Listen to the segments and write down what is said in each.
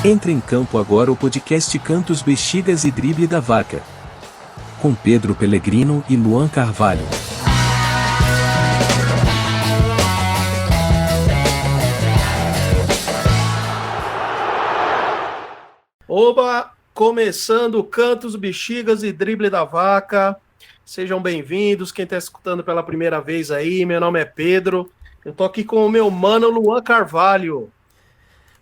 Entra em campo agora o podcast Cantos, Bexigas e Drible da Vaca. Com Pedro Pellegrino e Luan Carvalho. Oba! Começando Cantos, Bexigas e Drible da Vaca. Sejam bem-vindos, quem está escutando pela primeira vez aí, meu nome é Pedro. Eu tô aqui com o meu mano Luan Carvalho.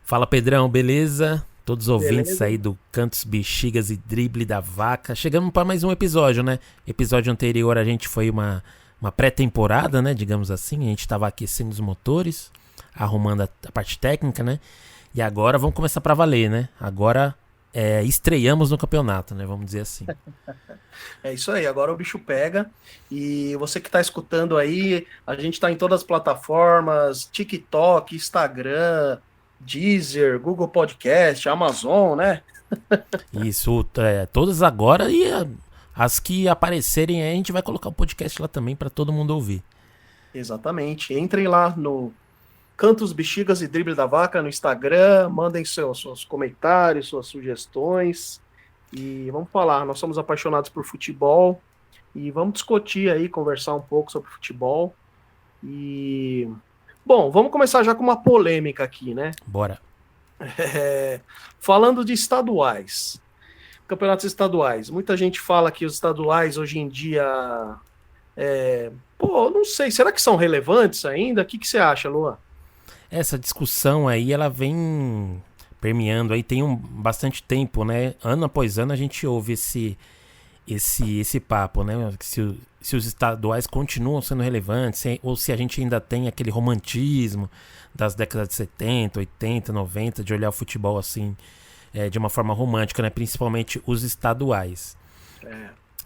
Fala, Pedrão, beleza? Todos os ouvintes Beleza? aí do Cantos, Bexigas e Drible da Vaca. Chegamos para mais um episódio, né? Episódio anterior a gente foi uma pré-temporada, né? Digamos assim. A gente estava aquecendo os motores, arrumando a parte técnica, né? E agora vamos começar para valer, né? Agora estreamos no campeonato, né? Vamos dizer assim. É isso aí, agora o bicho pega. E você que está escutando aí, a gente está em todas as plataformas, TikTok, Instagram, Deezer, Google Podcast, Amazon, né? Isso, todas agora e as que aparecerem aí a gente vai colocar o podcast lá também para todo mundo ouvir. Exatamente. Entrem lá no Cantos, Bexigas e Drible da Vaca no Instagram, mandem seus comentários, suas sugestões e vamos falar. Nós somos apaixonados por futebol e vamos discutir aí, conversar um pouco sobre futebol. E bom, vamos começar já com uma polêmica aqui, né? Bora. Falando de estaduais, campeonatos estaduais. Muita gente fala que os estaduais hoje em dia, não sei, será que são relevantes ainda? O que você acha, Luan? Essa discussão aí, ela vem permeando aí tem bastante tempo, né? Ano após ano a gente ouve esse papo, né? Se os estaduais continuam sendo relevantes, ou se a gente ainda tem aquele romantismo das décadas de 70, 80, 90, de olhar o futebol assim, de uma forma romântica, né? Principalmente os estaduais.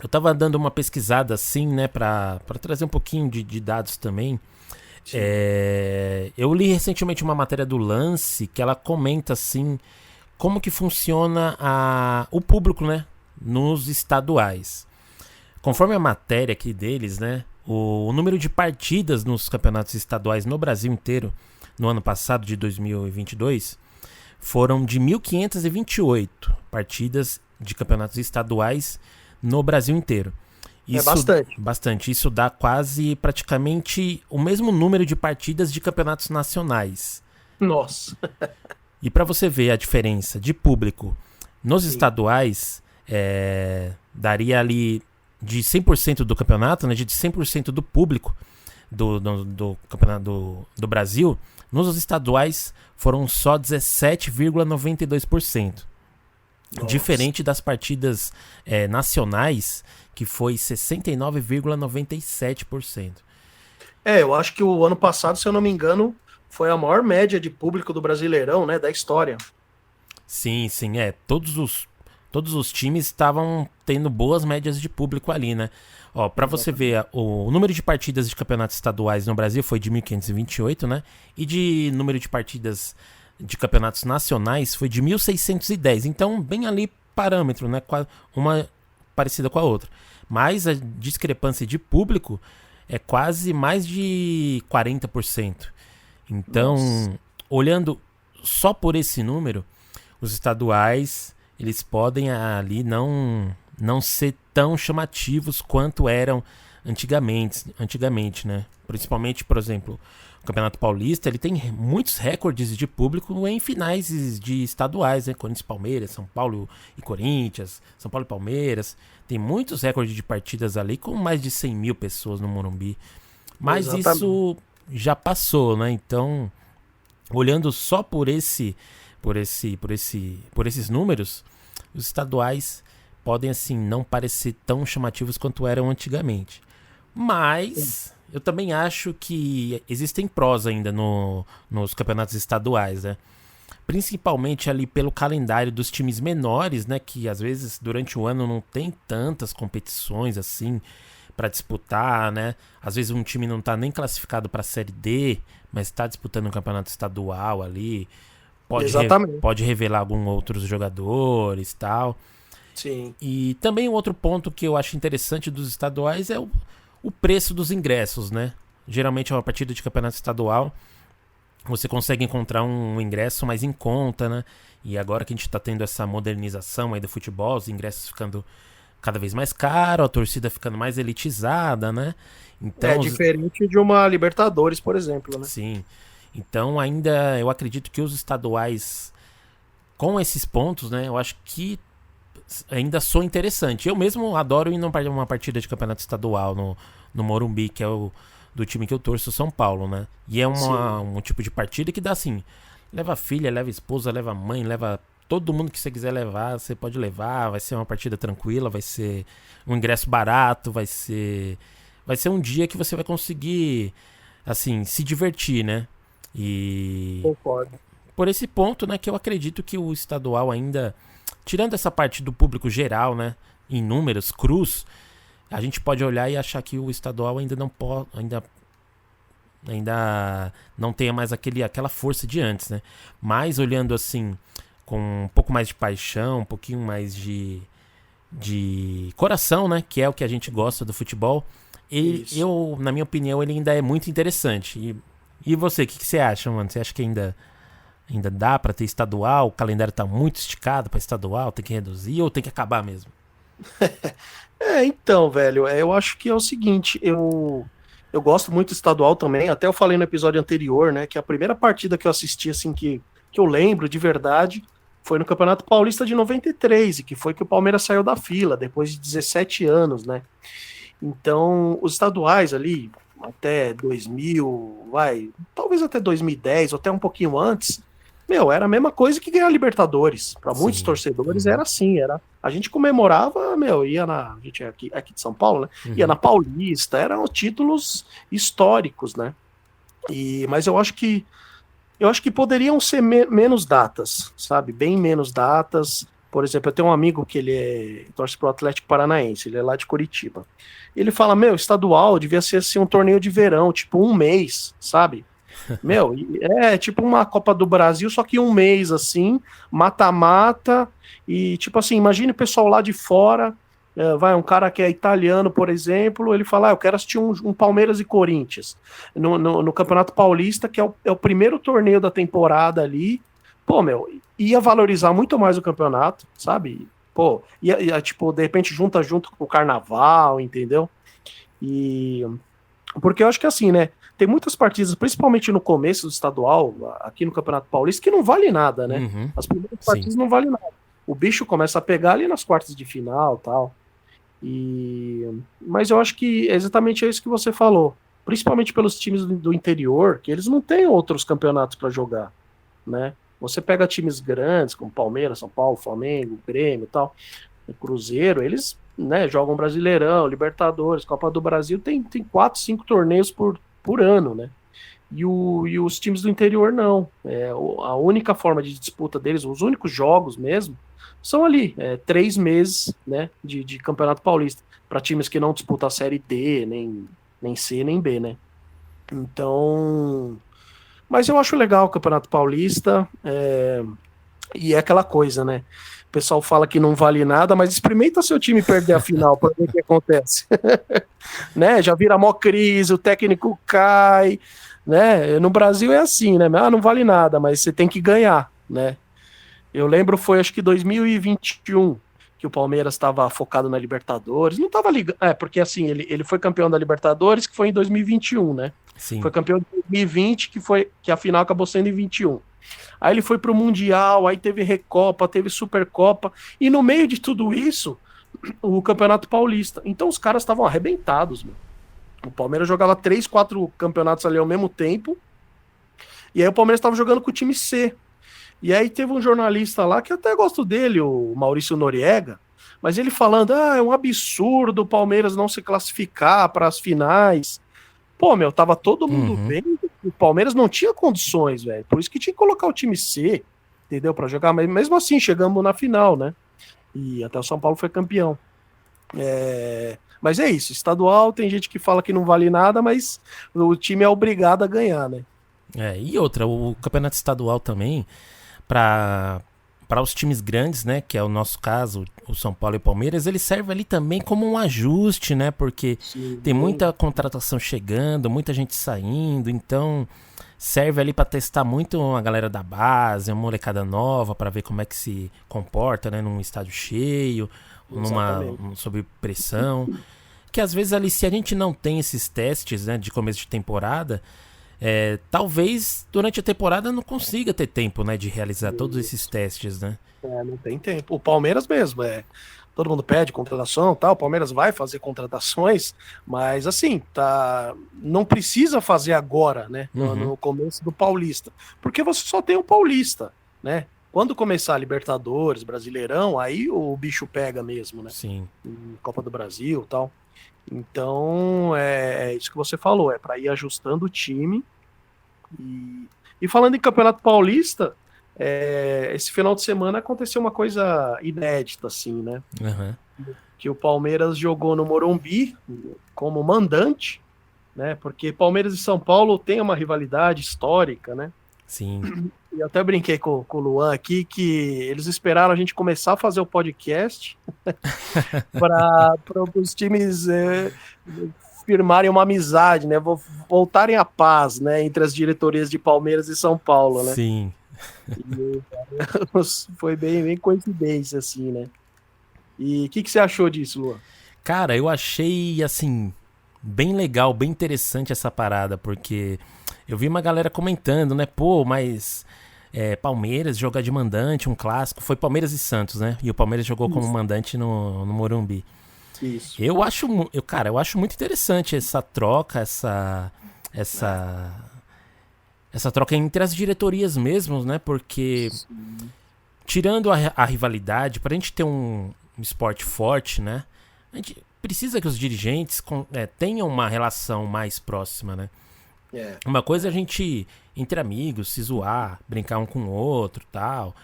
Eu tava dando uma pesquisada assim, né? Pra trazer um pouquinho de dados também. Eu li recentemente uma matéria do Lance que ela comenta assim como que funciona o público, né, nos estaduais. Conforme a matéria aqui deles, né, o número de partidas nos campeonatos estaduais no Brasil inteiro no ano passado, de 2022, foram de 1.528 partidas de campeonatos estaduais no Brasil inteiro. Isso, bastante. Isso dá praticamente o mesmo número de partidas de campeonatos nacionais. Nossa. E para você ver a diferença de público nos estaduais, daria ali de 100% do campeonato, né, de 100% do público do campeonato do Brasil, nos estaduais foram só 17,92%. Diferente das partidas nacionais, que foi 69,97%. Eu acho que o ano passado, se eu não me engano, foi a maior média de público do Brasileirão, né, da história. Sim, todos os times estavam tendo boas médias de público ali, né? Ó, para você ver, o número de partidas de campeonatos estaduais no Brasil foi de 1.528, né? E de número de partidas de campeonatos nacionais foi de 1.610. Então, bem ali parâmetro, né? Uma parecida com a outra. Mas a discrepância de público é quase mais de 40%. Então, olhando só por esse número, os estaduais, eles podem ali não ser tão chamativos quanto eram antigamente, né? Principalmente, por exemplo, o Campeonato Paulista, ele tem muitos recordes de público em finais de estaduais, né? Corinthians e Palmeiras, São Paulo e Corinthians, São Paulo e Palmeiras. Tem muitos recordes de partidas ali com mais de 100 mil pessoas no Morumbi. Mas exatamente. Isso já passou, né? Então, olhando só por esses números, os estaduais podem assim não parecer tão chamativos quanto eram antigamente. Mas eu também acho que existem prós ainda nos campeonatos estaduais, né? Principalmente ali pelo calendário dos times menores, né? Que às vezes durante o ano não tem tantas competições assim para disputar, né? Às vezes um time não tá nem classificado para a Série D, mas está disputando um campeonato estadual ali. Pode revelar alguns outros jogadores e tal. Sim. E também um outro ponto que eu acho interessante dos estaduais é o preço dos ingressos, né? Geralmente é uma partida de campeonato estadual. você consegue encontrar um ingresso mais em conta, né? E agora que a gente tá tendo essa modernização aí do futebol, os ingressos ficando cada vez mais caros, a torcida ficando mais elitizada, né? Então, Diferente de uma Libertadores, por exemplo, né? sim. Então ainda eu acredito que os estaduais com esses pontos, né? Eu acho que ainda sou interessante. Eu mesmo adoro ir numa partida de campeonato estadual no Morumbi, que é o do time que eu torço, São Paulo, né? E é um tipo de partida que dá assim, leva a filha, leva a esposa, leva a mãe, leva todo mundo que você quiser levar, você pode levar, vai ser uma partida tranquila, vai ser um ingresso barato, vai ser um dia que você vai conseguir, assim, se divertir, né? E Concordo. por esse ponto, né, que eu acredito que o estadual ainda, tirando essa parte do público geral, né, em números, cruz, a gente pode olhar e achar que o estadual ainda não pode, ainda não tenha mais aquela força de antes, né? Mas olhando assim, com um pouco mais de paixão, um pouquinho mais de coração, né, que é o que a gente gosta do futebol, na minha opinião, ele ainda é muito interessante. E você, o que você acha, mano? Você acha que ainda dá pra ter estadual? O calendário tá muito esticado pra estadual, tem que reduzir ou tem que acabar mesmo? Então, velho, eu acho que é o seguinte, eu gosto muito do estadual também, até eu falei no episódio anterior, né, que a primeira partida que eu assisti, assim, que eu lembro de verdade, foi no Campeonato Paulista de 93, e que foi que o Palmeiras saiu da fila, depois de 17 anos, né. Então, os estaduais ali, até 2000, talvez até 2010, ou até um pouquinho antes, era a mesma coisa que ganhar Libertadores. Para muitos Sim. torcedores era assim, a gente comemorava, a gente é aqui de São Paulo, né? Ia na Paulista, eram títulos históricos, né? Mas eu acho que poderiam ser menos datas, sabe? Bem menos datas. Por exemplo, eu tenho um amigo que ele torce pro Atlético Paranaense, ele é lá de Curitiba. Ele fala, estadual devia ser assim um torneio de verão, tipo um mês, sabe? É tipo uma Copa do Brasil, só que um mês, assim, mata-mata, e tipo assim, imagine o pessoal lá de fora, um cara que é italiano, por exemplo, ele fala, eu quero assistir um Palmeiras e Corinthians, no Campeonato Paulista, que é o primeiro torneio da temporada ali, ia valorizar muito mais o campeonato, sabe? Ia tipo, de repente junto com o Carnaval, entendeu? Porque eu acho que assim, né? Tem muitas partidas, principalmente no começo do estadual, aqui no Campeonato Paulista, que não vale nada, né? As primeiras partidas não valem nada. O bicho começa a pegar ali nas quartas de final e tal. Mas eu acho que é exatamente isso que você falou. Principalmente pelos times do interior, que eles não têm outros campeonatos para jogar, né? Você pega times grandes, como Palmeiras, São Paulo, Flamengo, Grêmio e tal, Cruzeiro, eles, né, jogam Brasileirão, Libertadores, Copa do Brasil, tem 4, 5 torneios por ano, né? E os times do interior não. A única forma de disputa deles, os únicos jogos mesmo, são ali, 3 meses, né, de Campeonato Paulista, para times que não disputam a Série D, nem C, nem B, né? Então, mas eu acho legal o Campeonato Paulista, e é aquela coisa, né? O pessoal fala que não vale nada, mas experimenta seu time perder a final para ver o que acontece. Né? Já vira mó crise, o técnico cai, né? No Brasil é assim, né? Não vale nada, mas você tem que ganhar, né? Eu lembro, foi acho que 2021, que o Palmeiras estava focado na Libertadores. Não estava ligando, porque assim, ele foi campeão da Libertadores, que foi em 2021, né? Sim. Foi campeão de 2020, que a final acabou sendo em 21. Aí ele foi pro Mundial, aí teve Recopa, teve Supercopa, e no meio de tudo isso, o Campeonato Paulista. Então os caras estavam arrebentados, meu. O Palmeiras jogava 3, 4 campeonatos ali ao mesmo tempo, e aí o Palmeiras estava jogando com o time C. E aí teve um jornalista lá, que eu até gosto dele, o Maurício Noriega, mas ele falando, é um absurdo o Palmeiras não se classificar para as finais. Tava todo mundo bem, o Palmeiras não tinha condições, velho, por isso que tinha que colocar o time C, entendeu, para jogar, mas mesmo assim, chegamos na final, né, e até o São Paulo foi campeão. Mas é isso, estadual, tem gente que fala que não vale nada, mas o time é obrigado a ganhar, né. E outra, o campeonato estadual também, para para os times grandes, né, que é o nosso caso, o São Paulo e o Palmeiras, ele serve ali também como um ajuste, né, porque tem muita contratação chegando, muita gente saindo, então serve ali para testar muito a galera da base, uma molecada nova, para ver como é que se comporta, né, num estádio cheio, sob pressão. Que às vezes ali, se a gente não tem esses testes, né, de começo de temporada, talvez durante a temporada não consiga ter tempo, né, de realizar todos esses testes, né? Não tem tempo. O Palmeiras mesmo, todo mundo pede contratação, tal. O Palmeiras vai fazer contratações, mas assim, não precisa fazer agora, né, no começo do Paulista, porque você só tem o Paulista, né? Quando começar a Libertadores, Brasileirão, aí o bicho pega mesmo, né? Sim. Copa do Brasil, tal. Então, é isso que você falou, é para ir ajustando o time. E falando em Campeonato Paulista, esse final de semana aconteceu uma coisa inédita, assim, né? Que o Palmeiras jogou no Morumbi como mandante, né? Porque Palmeiras e São Paulo têm uma rivalidade histórica, né? Sim. E até brinquei com o Luan aqui que eles esperaram a gente começar a fazer o podcast para os times firmarem uma amizade, né? Voltarem à paz, né? Entre as diretorias de Palmeiras e São Paulo, né? Sim. E, foi bem coincidência, assim, né? E o que você achou disso, Luan? Cara, eu achei, assim, bem legal, bem interessante essa parada, porque eu vi uma galera comentando, né? Pô, mas Palmeiras jogar de mandante, um clássico. Foi Palmeiras e Santos, né? E o Palmeiras jogou como mandante no Morumbi. Isso. Eu acho muito interessante essa troca, essa troca entre as diretorias mesmo, né? Porque tirando a rivalidade, pra gente ter um esporte forte, né? A gente precisa que os dirigentes tenham uma relação mais próxima, né? Uma coisa é a gente, entre amigos, se zoar, brincar um com o outro, tal.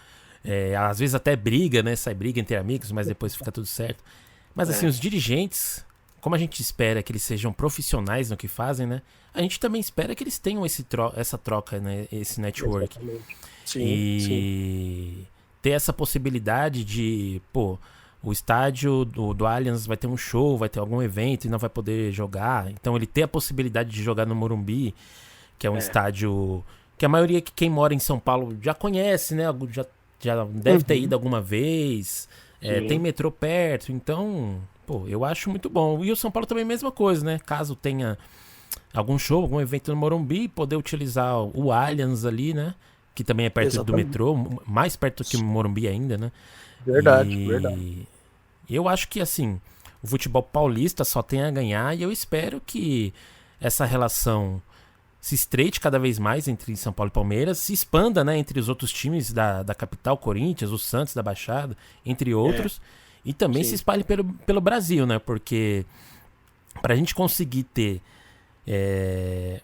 Às vezes até briga, né? Sai briga entre amigos, mas depois fica tudo certo. Mas assim, os dirigentes, como a gente espera que eles sejam profissionais no que fazem, né? A gente também espera que eles tenham essa troca, né? Esse network. Sim. Ter essa possibilidade de, o estádio do Allianz vai ter um show, vai ter algum evento e não vai poder jogar. Então ele ter a possibilidade de jogar no Morumbi, que é um estádio que a maioria que quem mora em São Paulo já conhece, né? Já deve ter ido alguma vez. Tem metrô perto, então, eu acho muito bom. E o São Paulo também é a mesma coisa, né? Caso tenha algum show, algum evento no Morumbi, poder utilizar o Allianz ali, né? Que também é perto do metrô, mais perto que o Morumbi ainda, né? Verdade. E eu acho que, assim, o futebol paulista só tem a ganhar e eu espero que essa relação se estreite cada vez mais entre São Paulo e Palmeiras, se expanda, né, entre os outros times da capital, Corinthians, o Santos da Baixada, entre outros, e também se espalhe pelo Brasil, né, porque pra gente conseguir ter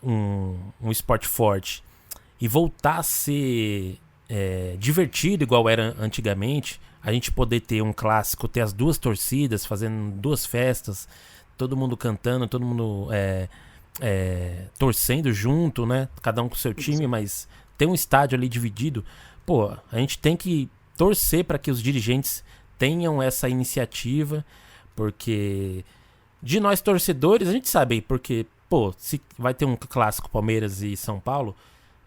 um esporte forte e voltar a ser divertido igual era antigamente, a gente poder ter um clássico, ter as duas torcidas fazendo duas festas, todo mundo cantando, todo mundo torcendo junto, né? Cada um com o seu time, mas ter um estádio ali dividido, a gente tem que torcer para que os dirigentes tenham essa iniciativa, porque de nós torcedores, a gente sabe, porque, se vai ter um clássico Palmeiras e São Paulo,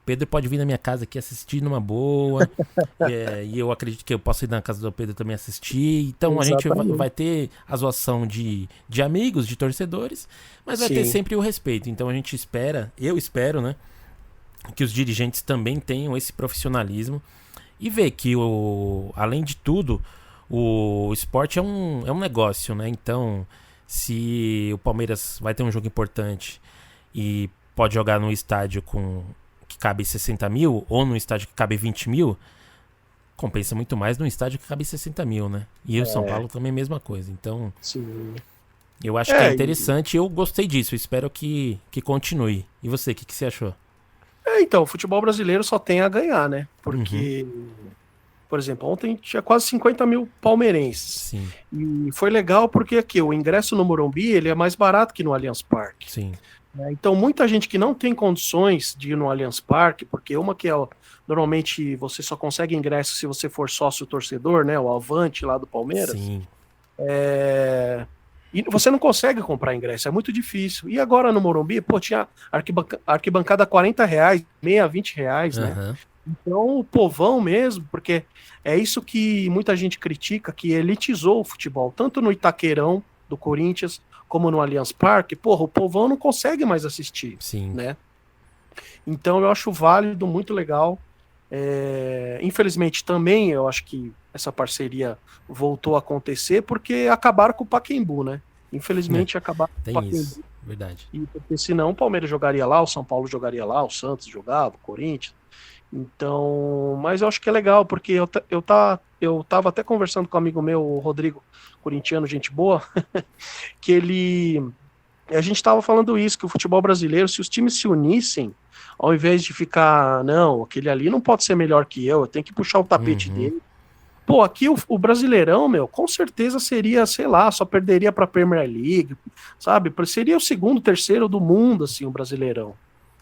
Pedro pode vir na minha casa aqui assistir numa boa, e eu acredito que eu posso ir na casa do Pedro também assistir. Então Exatamente. A gente vai ter a zoação de amigos, de torcedores, mas vai ter sempre o respeito. Então a gente eu espero, né, que os dirigentes também tenham esse profissionalismo e ver que, além de tudo, o esporte é um negócio, né? Então, se o Palmeiras vai ter um jogo importante e pode jogar num estádio que cabe 60 mil, ou num estádio que cabe 20 mil, compensa muito mais num estádio que cabe 60 mil, né? E o São Paulo também é a mesma coisa. Então, eu acho que é interessante, eu gostei disso, eu espero que continue. E você, o que você achou? Então, o futebol brasileiro só tem a ganhar, né? Porque Por exemplo, ontem tinha quase 50 mil palmeirenses. Sim, E foi legal porque aqui o ingresso no Morumbi ele é mais barato que no Allianz Parque. sim. Né? Então, muita gente que não tem condições de ir no Allianz Parque, porque uma que é, normalmente você só consegue ingresso se você for sócio torcedor, né? O Avante lá do Palmeiras. Sim. E você não consegue comprar ingresso, é muito difícil. E agora no Morumbi, pô, tinha arquibancada R$ 40, meia R$ 20, né? Aham. Então, o povão mesmo, porque é isso que muita gente critica, que elitizou o futebol, tanto no Itaquerão do Corinthians, como no Allianz Parque, porra, o povão não consegue mais assistir, Sim. né? Então eu acho válido, muito legal. Infelizmente também eu acho que essa parceria voltou a acontecer porque acabaram com o Pacaembu, né? Infelizmente acabaram com o Tem Pacaembu. isso. Verdade. E porque senão o Palmeiras jogaria lá, o São Paulo jogaria lá, o Santos jogava, o Corinthians. Então, mas eu acho que é legal, porque eu tava até conversando com um amigo meu, o Rodrigo, corintiano, gente boa, que a gente tava falando isso, que o futebol brasileiro, se os times se unissem, ao invés de ficar, não, aquele ali não pode ser melhor que eu tenho que puxar o tapete dele. Pô, aqui o Brasileirão, meu, com certeza seria, sei lá, só perderia pra Premier League, sabe? Seria o segundo, terceiro do mundo, assim, o Brasileirão,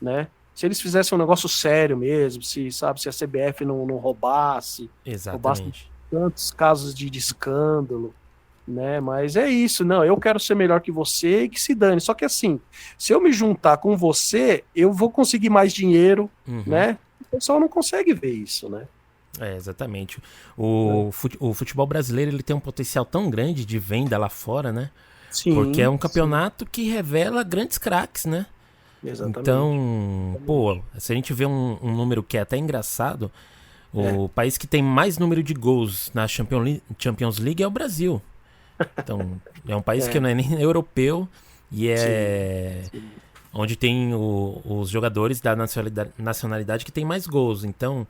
né? Se eles fizessem um negócio sério mesmo, se a CBF não roubasse Exatamente. tantos casos de escândalo, né? Mas é isso, não, eu quero ser melhor que você e que se dane. Só que assim, se eu me juntar com você, eu vou conseguir mais dinheiro, né? O pessoal não consegue ver isso, né? Exatamente. O futebol brasileiro ele tem um potencial tão grande de venda lá fora, né? Sim. Porque é um campeonato que revela grandes craques, né? Exatamente. Então, pô, se a gente vê um número que é até engraçado, o país que tem mais número de gols na Champions League é o Brasil. Então, é um país que não é nem europeu e Sim. onde tem os jogadores da nacionalidade que tem mais gols. Então,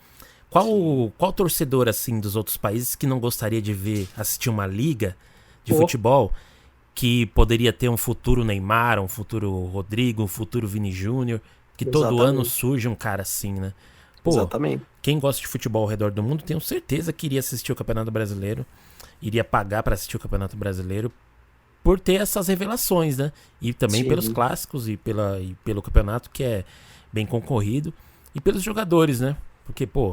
qual torcedor, assim, dos outros países que não gostaria de ver assistir uma liga de futebol que poderia ter um futuro Neymar, um futuro Rodrigo, um futuro Vini Júnior, que todo ano surge um cara assim, né? Pô, exatamente. Quem gosta de futebol ao redor do mundo, tenho certeza que iria assistir o Campeonato Brasileiro, iria pagar pra assistir o Campeonato Brasileiro por ter essas revelações, né? E também pelos clássicos e pelo campeonato que é bem concorrido e pelos jogadores, né? Porque, pô,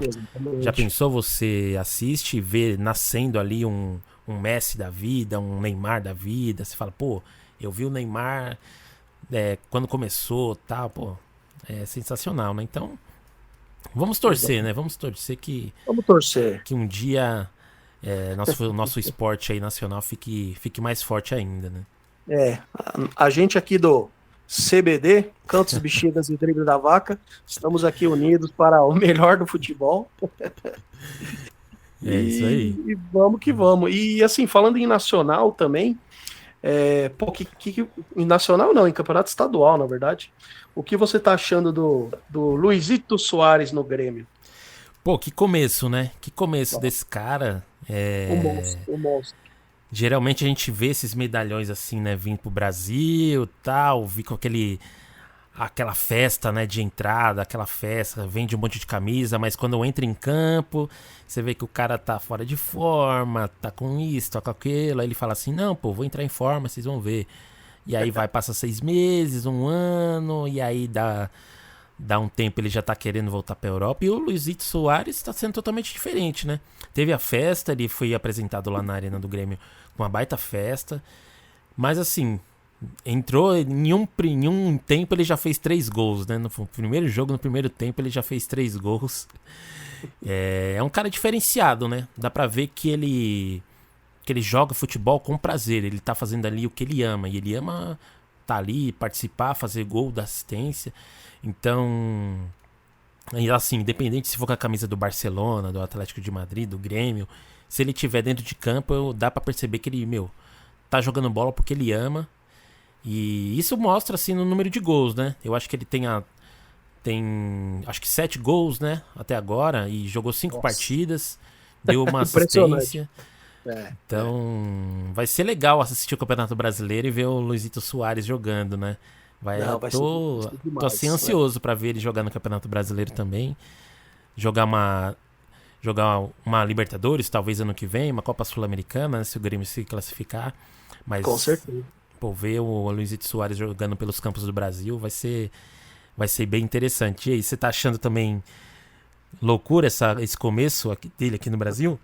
já pensou, você assiste e vê nascendo ali um Messi da vida, um Neymar da vida, você fala, pô, eu vi o Neymar quando começou, tal, pô, é sensacional, né? Então, vamos torcer, né? Vamos torcer que um dia nosso esporte aí nacional fique mais forte ainda, né? A gente aqui do CBD, Cantos, Bexigas e Drible da Vaca, estamos aqui unidos para o melhor do futebol. Isso aí. E vamos que vamos. E assim, falando em nacional também, em nacional não, em campeonato estadual, na verdade, o que você tá achando do Luizito Soares no Grêmio? Pô, que começo, né? Que começo desse cara. O monstro. Geralmente a gente vê esses medalhões assim, né, vindo pro Brasil, tal, vi com aquela festa, né, de entrada, aquela festa, vende um monte de camisa, mas quando entra em campo, você vê que o cara tá fora de forma, tá com isso, tá com aquilo, aí ele fala assim, não, pô, vou entrar em forma, vocês vão ver. E aí passa 6 meses, 1 ano, e aí dá um tempo, ele já tá querendo voltar pra Europa, e o Luizito Soares tá sendo totalmente diferente, né? Teve a festa, ele foi apresentado lá na Arena do Grêmio com uma baita festa, mas assim, entrou em um tempo, ele já fez 3 gols, né? No primeiro jogo, no primeiro tempo, ele já fez 3 gols. É um cara diferenciado, né? Dá pra ver que ele joga futebol com prazer, ele tá fazendo ali o que ele ama, e ele ama tá ali, participar, fazer gol, dar assistência. Então, assim, independente se for com a camisa do Barcelona, do Atlético de Madrid, do Grêmio, se ele tiver dentro de campo, dá pra perceber que ele, tá jogando bola porque ele ama. E isso mostra, assim, no número de gols, né? Eu acho que ele tem acho que 7 gols, né? Até agora, e jogou 5 partidas, deu uma assistência. Então, vai ser legal assistir o Campeonato Brasileiro e ver o Luizito Soares jogando, né? Tô assim ansioso pra ver ele jogar no Campeonato Brasileiro também. Jogar jogar uma Libertadores, talvez ano que vem, uma Copa Sul-Americana, né, se o Grêmio se classificar. Mas, Com certeza. pô, ver o Luizito Soares jogando pelos campos do Brasil vai ser bem interessante. E aí, você tá achando também loucura esse começo dele aqui no Brasil?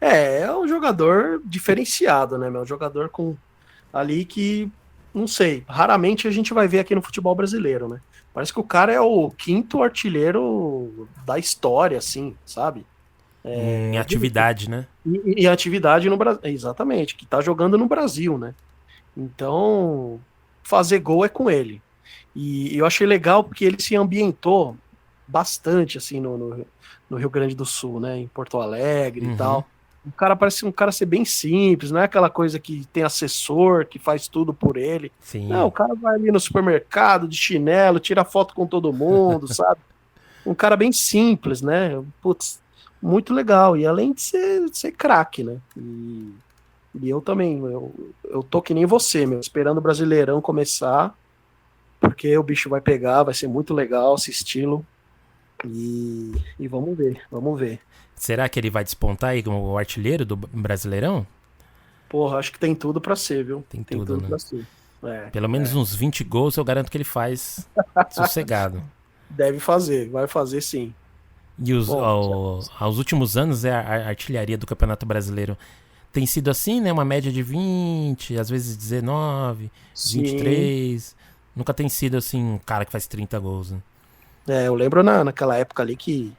É um jogador diferenciado, né, meu? Um jogador com ali que, não sei, raramente a gente vai ver aqui no futebol brasileiro, né? Parece que o cara é o quinto artilheiro da história, assim, sabe? Em atividade, né? E atividade no Brasil. Exatamente, que tá jogando no Brasil, né? Então, fazer gol é com ele. E eu achei legal porque ele se ambientou bastante, assim, no Rio Grande do Sul, né? Em Porto Alegre e tal. O cara parece um cara ser bem simples, não é aquela coisa que tem assessor, que faz tudo por ele. Sim. Não, o cara vai ali no supermercado de chinelo, tira foto com todo mundo, sabe? Um cara bem simples, né? Putz, muito legal. E além de ser craque, né? E eu também, eu tô que nem você, meu, esperando o Brasileirão começar, porque o bicho vai pegar, vai ser muito legal esse estilo. E vamos ver, vamos ver. Será que ele vai despontar aí como o artilheiro do Brasileirão? Porra, acho que tem tudo pra ser, viu? Tem tudo, né? pra ser. Pelo menos uns 20 gols eu garanto que ele faz sossegado. Deve fazer, vai fazer sim. E aos últimos anos, a artilharia do Campeonato Brasileiro tem sido assim, né? Uma média de 20, às vezes 19, Sim. 23. Nunca tem sido assim um cara que faz 30 gols, né? Eu lembro naquela época ali que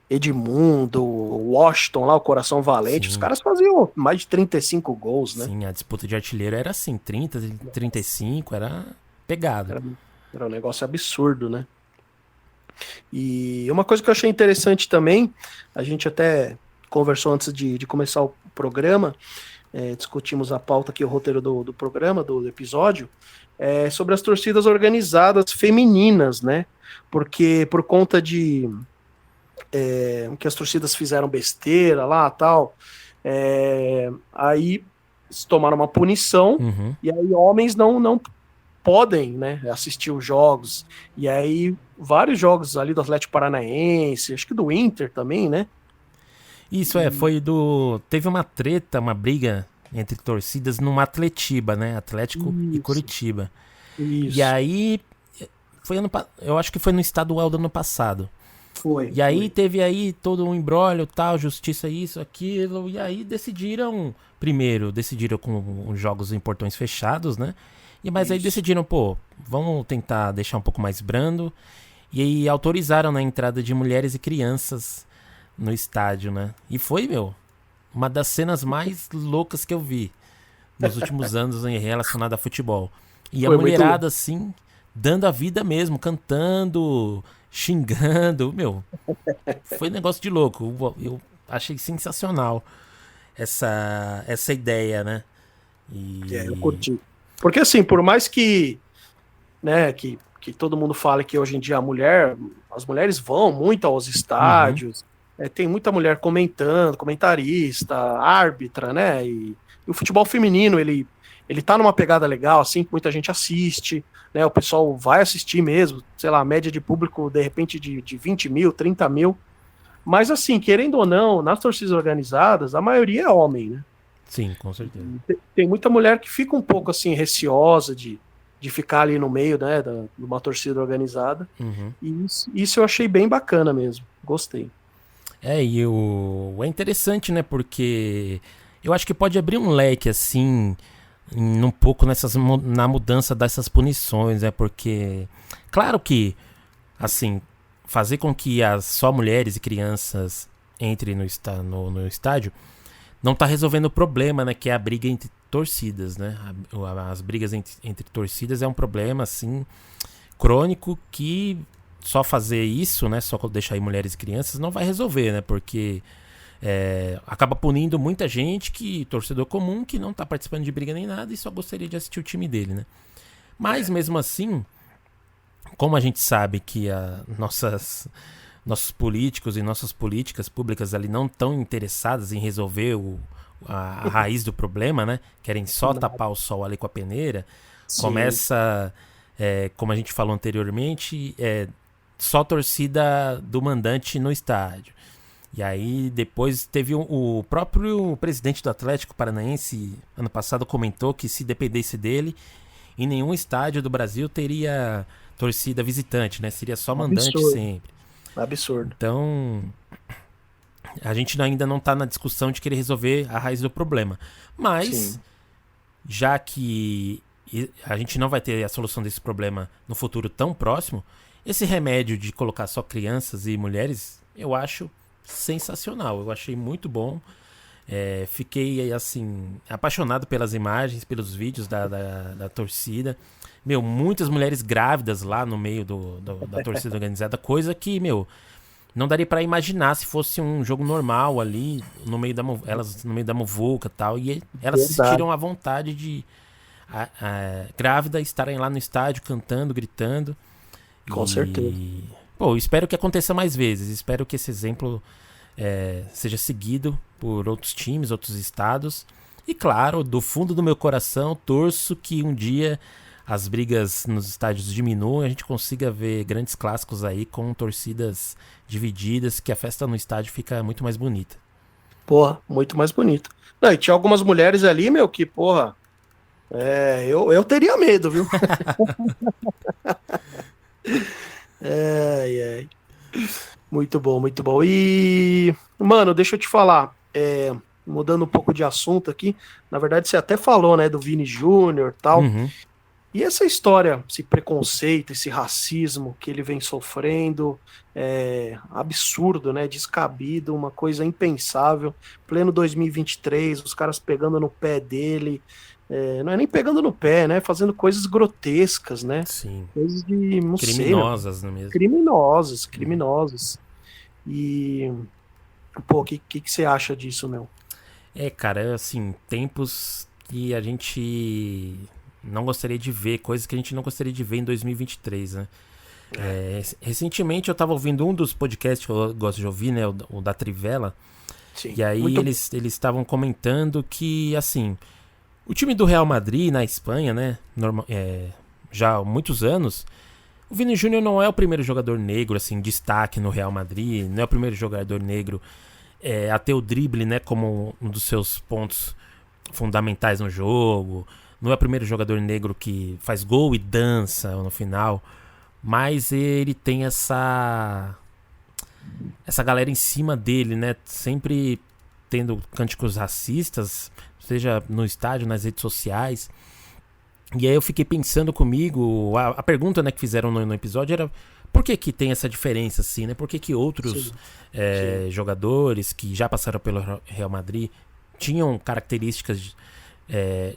Edmundo, Washington lá, o Coração Valente, Sim. os caras faziam mais de 35 gols, né? Sim, a disputa de artilheiro era assim, 30, 35, era pegado. Era um negócio absurdo, né? E uma coisa que eu achei interessante também, a gente até conversou antes de começar o programa, discutimos a pauta aqui, o roteiro do programa, do episódio, sobre as torcidas organizadas femininas, né? Porque por conta de que as torcidas fizeram besteira lá tal, aí tomaram uma punição, e aí homens não podem, né, assistir os jogos. E aí vários jogos ali do Atlético Paranaense, acho que do Inter também, né? Isso teve uma treta, uma briga entre torcidas numa Atletiba, né? Atlético e Curitiba. Isso. E aí eu acho que foi no estadual do ano passado. E aí teve aí todo um imbróglio, tal, justiça, isso, aquilo, e aí decidiram com os jogos em portões fechados, né? Mas aí decidiram, vamos tentar deixar um pouco mais brando, e aí autorizaram a entrada de mulheres e crianças no estádio, né? E foi, uma das cenas mais loucas que eu vi nos últimos anos relacionada a futebol. E a mulherada, assim, dando a vida mesmo, cantando, xingando, foi um negócio de louco. Eu achei sensacional essa ideia, né? Eu curti. Porque assim, por mais que, né, que todo mundo fale que hoje em dia as mulheres vão muito aos estádios, tem muita mulher comentando, comentarista, árbitra, né? E o futebol feminino, ele tá numa pegada legal, assim, que muita gente assiste, né? O pessoal vai assistir mesmo, sei lá, a média de público, de repente, de 20 mil, 30 mil. Mas, assim, querendo ou não, nas torcidas organizadas, a maioria é homem, né? Sim, com certeza. Tem muita mulher que fica um pouco, assim, receosa de ficar ali no meio, né, de uma torcida organizada. E isso eu achei bem bacana mesmo. Gostei. É interessante, né, porque eu acho que pode abrir um leque, assim, um pouco na mudança dessas punições, né, porque, claro que, assim, fazer com que só mulheres e crianças entrem no estádio não tá resolvendo o problema, né, que é a briga entre torcidas, né, as brigas entre torcidas é um problema, assim, crônico que só fazer isso, né, só deixar aí mulheres e crianças não vai resolver, né, porque acaba punindo muita gente, torcedor comum, que não tá participando de briga nem nada e só gostaria de assistir o time dele, né. Mas mesmo assim, como a gente sabe que nossos políticos e nossas políticas públicas ali não estão interessadas em resolver a raiz do problema, né, querem só tapar o sol ali com a peneira, começa, como a gente falou anteriormente, só torcida do mandante no estádio. E aí depois teve o próprio presidente do Atlético Paranaense, ano passado, comentou que se dependesse dele, em nenhum estádio do Brasil teria torcida visitante, né? Seria só mandante Absurdo. sempre. Absurdo. Então, a gente ainda não tá na discussão de querer resolver a raiz do problema. Mas, Sim. já que a gente não vai ter a solução desse problema no futuro tão próximo, esse remédio de colocar só crianças e mulheres, eu acho sensacional. Eu achei muito bom. Fiquei, assim, apaixonado pelas imagens, pelos vídeos da torcida. Meu, muitas mulheres grávidas lá no meio da torcida organizada, coisa que, meu, não daria pra imaginar se fosse um jogo normal ali, elas no meio da muvuca e tal. E elas se Verdade. sentiram à vontade de, grávida, estarem lá no estádio cantando, gritando. Com certeza. Pô, espero que aconteça mais vezes. Espero que esse exemplo seja seguido por outros times, outros estados. E claro, do fundo do meu coração, torço que um dia as brigas nos estádios diminuam e a gente consiga ver grandes clássicos aí com torcidas divididas, que a festa no estádio fica muito mais bonita. Porra, muito mais bonito. Não, e tinha algumas mulheres ali, meu, que, porra, eu teria medo, viu? Ai, ai. Muito bom, muito bom. E, mano, deixa eu te falar, mudando um pouco de assunto aqui, na verdade você até falou, né, do Vini Júnior e tal. Uhum. E essa história, esse preconceito, esse racismo que ele vem sofrendo, absurdo, né? Descabido, uma coisa impensável. Pleno 2023, os caras pegando no pé dele, não é nem pegando no pé, né? Fazendo coisas grotescas, né? Sim. Coisas de, não sei, Criminosas, não é mesmo? criminosas. E, pô, o que você acha disso, meu? Cara, assim, tempos que a gente não gostaria de ver, coisas que a gente não gostaria de ver em 2023, né? Recentemente eu tava ouvindo um dos podcasts que eu gosto de ouvir, né? O da Trivela. Sim, E aí muito eles estavam comentando que, assim, o time do Real Madrid na Espanha, né? Já há muitos anos, o Vini Júnior não é o primeiro jogador negro, assim, destaque no Real Madrid, não é o primeiro jogador negro a ter o drible, né, como um dos seus pontos fundamentais no jogo. Não é o primeiro jogador negro que faz gol e dança no final, mas ele tem essa galera em cima dele, né, sempre tendo cânticos racistas, seja no estádio, nas redes sociais. E aí eu fiquei pensando comigo, a pergunta, né, que fizeram no episódio era por que tem essa diferença assim, né? Por que outros jogadores que já passaram pelo Real Madrid tinham características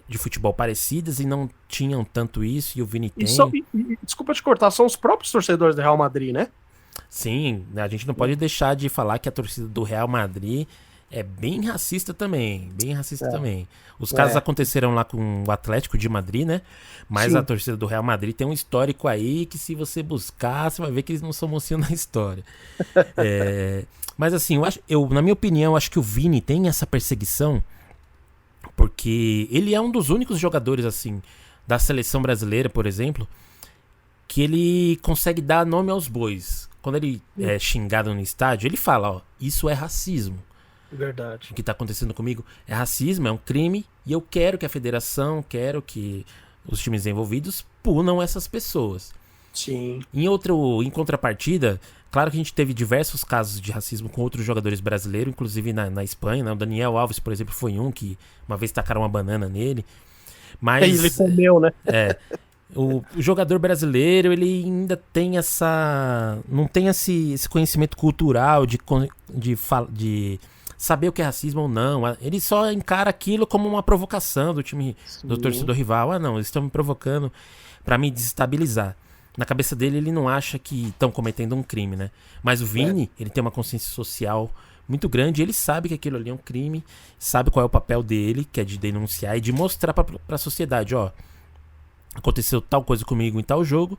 de futebol parecidas e não tinham tanto isso, e o Vini tem? Desculpa te cortar, são os próprios torcedores do Real Madrid, né? Sim, a gente não pode deixar de falar que a torcida do Real Madrid é bem racista também, também. Os casos aconteceram lá com o Atlético de Madrid, né? Mas Sim. a torcida do Real Madrid tem um histórico aí que, se você buscar, você vai ver que eles não são mocinhos na história. Mas assim, na minha opinião, eu acho que o Vini tem essa perseguição porque ele é um dos únicos jogadores, assim, da seleção brasileira, por exemplo, que ele consegue dar nome aos bois. Quando ele é xingado no estádio, ele fala, ó, isso é racismo. Verdade. O que está acontecendo comigo é racismo, é um crime, e eu quero que a federação, quero que os times envolvidos punam essas pessoas. Sim. Em contrapartida, claro que a gente teve diversos casos de racismo com outros jogadores brasileiros, inclusive na Espanha, né? O Daniel Alves, por exemplo, foi um que uma vez tacaram uma banana nele. Mas Ele comeu, né? o jogador brasileiro, ele ainda tem não tem esse conhecimento cultural de saber o que é racismo ou não. Ele só encara aquilo como uma provocação do time, do torcedor rival. Não, eles estão me provocando para me desestabilizar. Na cabeça dele, ele não acha que estão cometendo um crime, né? Mas o Vini, ele tem uma consciência social muito grande, ele sabe que aquilo ali é um crime, sabe qual é o papel dele, que é de denunciar e de mostrar para a sociedade, ó, aconteceu tal coisa comigo em tal jogo,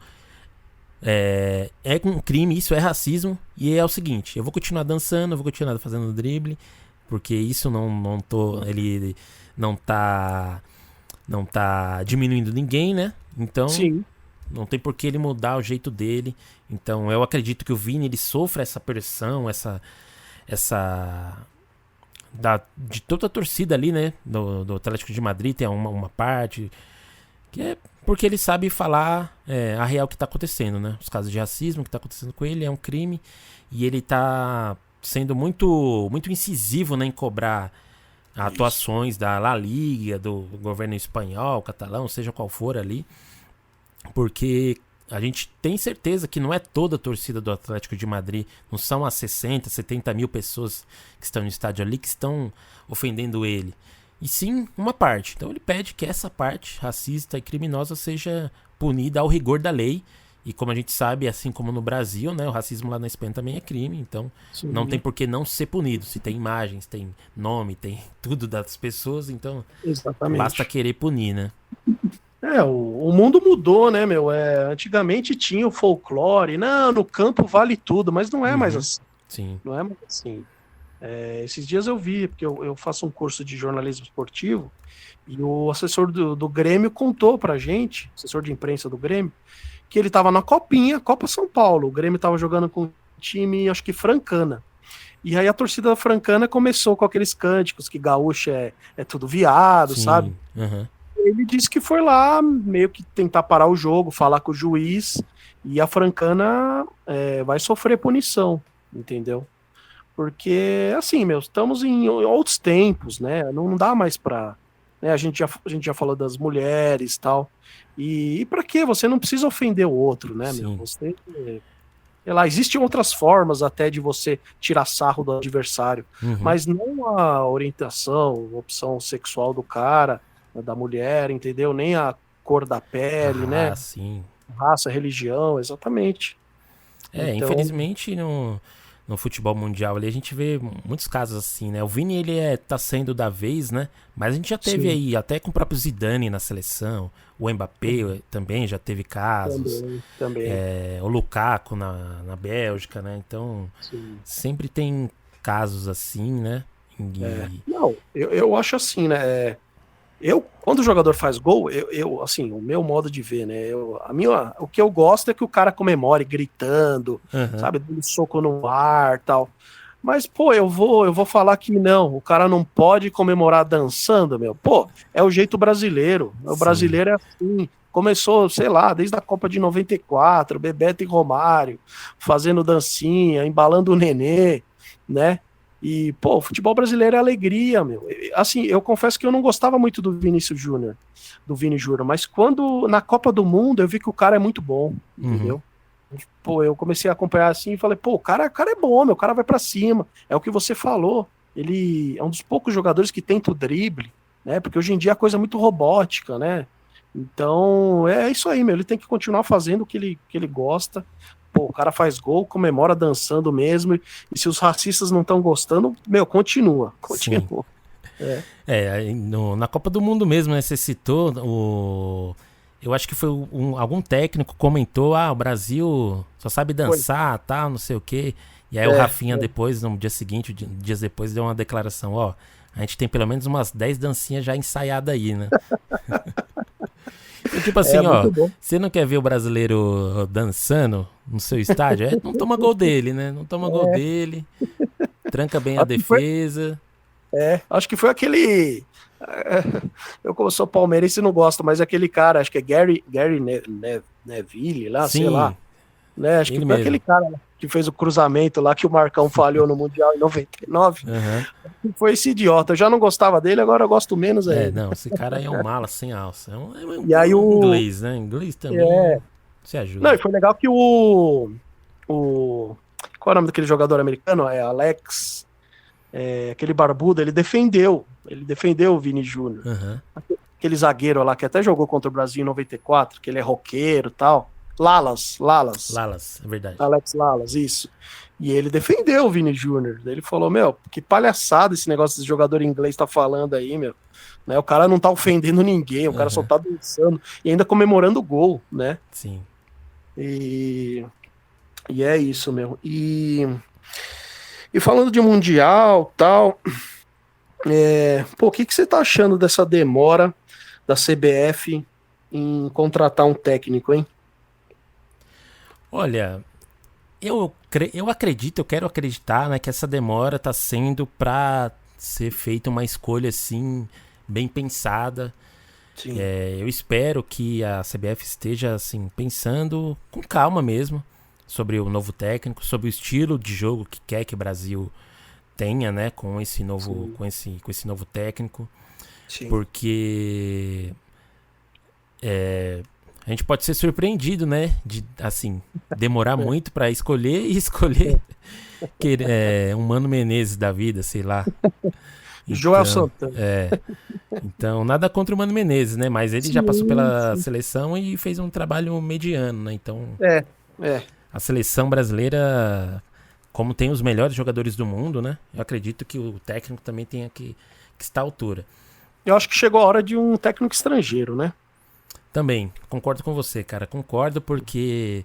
é um crime, isso é racismo, e é o seguinte, eu vou continuar dançando, eu vou continuar fazendo drible, porque isso ele não tá diminuindo ninguém, né? Então, Sim. não tem por que ele mudar o jeito dele. Então, eu acredito que o Vini, ele sofre essa pressão, essa de toda a torcida ali, né, do Atlético de Madrid, tem uma parte que é porque ele sabe falar a real que tá acontecendo, né? Os casos de racismo que tá acontecendo com ele é um crime e ele tá sendo muito, muito incisivo, né, em cobrar atuações da La Liga, do governo espanhol, catalão, seja qual for ali, porque a gente tem certeza que não é toda a torcida do Atlético de Madrid, não são as 60, 70 mil pessoas que estão no estádio ali que estão ofendendo ele, e sim uma parte. Então ele pede que essa parte racista e criminosa seja punida ao rigor da lei, e como a gente sabe, assim como no Brasil, né, o racismo lá na Espanha também é crime, então não tem por que não ser punido. Se tem imagens, tem nome, tem tudo das pessoas, então basta querer punir, né? O mundo mudou, né, meu? Antigamente tinha o folclore, não, no campo vale tudo, mas não é mais assim. Sim. Não é mais assim. Esses dias eu vi, porque eu faço um curso de jornalismo esportivo, e o assessor do Grêmio contou pra gente, assessor de imprensa do Grêmio, que ele tava na Copinha, Copa São Paulo. O Grêmio tava jogando com um time, acho que Francana. E aí a torcida da Francana começou com aqueles cânticos que gaúcho é tudo viado, Sim. sabe? Uhum. Ele disse que foi lá meio que tentar parar o jogo, falar com o juiz, e a Francana vai sofrer punição, entendeu? Porque, assim, estamos em outros tempos, né? Não dá mais pra... Né? A gente já falou das mulheres e tal. E pra quê? Você não precisa ofender o outro, né, meu? Você... Sei lá, existem outras formas até de você tirar sarro do adversário, mas não a orientação, opção sexual do cara, da mulher, entendeu? Nem a cor da pele, né? Sim. Raça, religião, exatamente. Então... infelizmente no futebol mundial ali a gente vê muitos casos assim, né? O Vini, ele tá saindo da vez, né? Mas a gente já teve aí, até com o próprio Zidane na seleção, o Mbappé também já teve casos. Também. O Lukaku na Bélgica, né? Então, sempre tem casos assim, né? Não, eu acho assim, né? Quando o jogador faz gol, assim, o meu modo de ver, né? O que eu gosto é que o cara comemore gritando, sabe, dando soco no ar, tal. Mas, pô, eu vou falar que não, o cara não pode comemorar dançando, meu. Pô, é o jeito brasileiro. O brasileiro é assim. Começou, sei lá, desde a Copa de 94, Bebeto e Romário, fazendo dancinha, embalando o nenê, né? E, pô, o futebol brasileiro é alegria, meu. Assim, eu confesso que eu não gostava muito do Vini Júnior, mas quando, na Copa do Mundo, eu vi que o cara é muito bom, entendeu? Pô, eu comecei a acompanhar assim e falei, pô, o cara é bom, meu, o cara vai pra cima. É o que você falou. Ele é um dos poucos jogadores que tenta o drible, né? Porque hoje em dia a coisa é muito robótica, né? Então, é isso aí, meu. Ele tem que continuar fazendo o que ele gosta. Pô, o cara faz gol, comemora dançando mesmo, e se os racistas não estão gostando, meu, continua. Na Copa do Mundo mesmo, né, você citou, eu acho que foi algum técnico comentou, o Brasil só sabe dançar, tal, não sei o quê, e aí o Rafinha depois, no dia seguinte, dias depois, deu uma declaração, a gente tem pelo menos umas 10 dancinhas já ensaiadas aí, né? Tipo assim, você não quer ver o brasileiro dançando no seu estádio? Não toma gol dele, né? Não toma gol dele, tranca bem a defesa. Acho que foi aquele... Eu, como sou palmeirense, não gosto, mas aquele cara, acho que é Gary Neville lá, sei lá. Né? Acho que foi aquele cara que fez o cruzamento lá que o Marcão falhou no Mundial em 99. Foi esse idiota. Eu já não gostava dele, agora eu gosto menos ainda. Não, esse cara aí é um mala sem alça. E aí inglês, né? Inglês também se ajuda. Não, e foi legal que qual é o nome daquele jogador americano? É Alex, aquele barbudo, ele defendeu o Vini Júnior. Aquele zagueiro lá que até jogou contra o Brasil em 94, que ele é roqueiro e tal. Lalas, é verdade. Alex Lalas, isso. E ele defendeu o Vini Júnior. Ele falou, meu, que palhaçada esse negócio desse jogador inglês tá falando aí, meu. Né, o cara não tá ofendendo ninguém, o cara só tá dançando e ainda comemorando o gol, né? Sim. E é isso, meu. E falando de Mundial tal, o que você tá achando dessa demora da CBF em contratar um técnico, hein? Olha, eu acredito, eu quero acreditar, né, que essa demora tá sendo para ser feita uma escolha assim bem pensada. Sim. Eu espero que a CBF esteja assim pensando com calma mesmo sobre o novo técnico, sobre o estilo de jogo que quer que o Brasil tenha, né, com esse novo com esse novo técnico. Sim. Porque a gente pode ser surpreendido, né? De, assim, demorar muito pra escolher e escolher um Mano Menezes da vida, sei lá. Joel Santana. Então, nada contra o Mano Menezes, né? Mas ele já passou pela seleção e fez um trabalho mediano, né? Então, a seleção brasileira, como tem os melhores jogadores do mundo, né? Eu acredito que o técnico também tenha que estar à altura. Eu acho que chegou a hora de um técnico estrangeiro, né? Também, concordo com você, cara. Concordo porque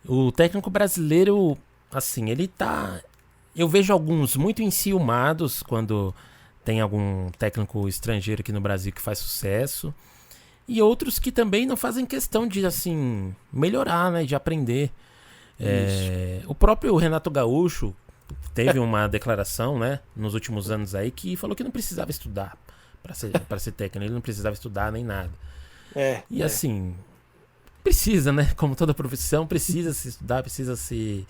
o técnico brasileiro, assim, ele tá... Eu vejo alguns muito enciumados quando tem algum técnico estrangeiro aqui no Brasil que faz sucesso. E outros que também não fazem questão de, assim, melhorar, né? De aprender. O próprio Renato Gaúcho teve uma declaração, né? Nos últimos anos aí, que falou que não precisava estudar para ser técnico. Ele não precisava estudar nem nada. Assim, precisa, né? Como toda profissão, precisa se estudar, precisa se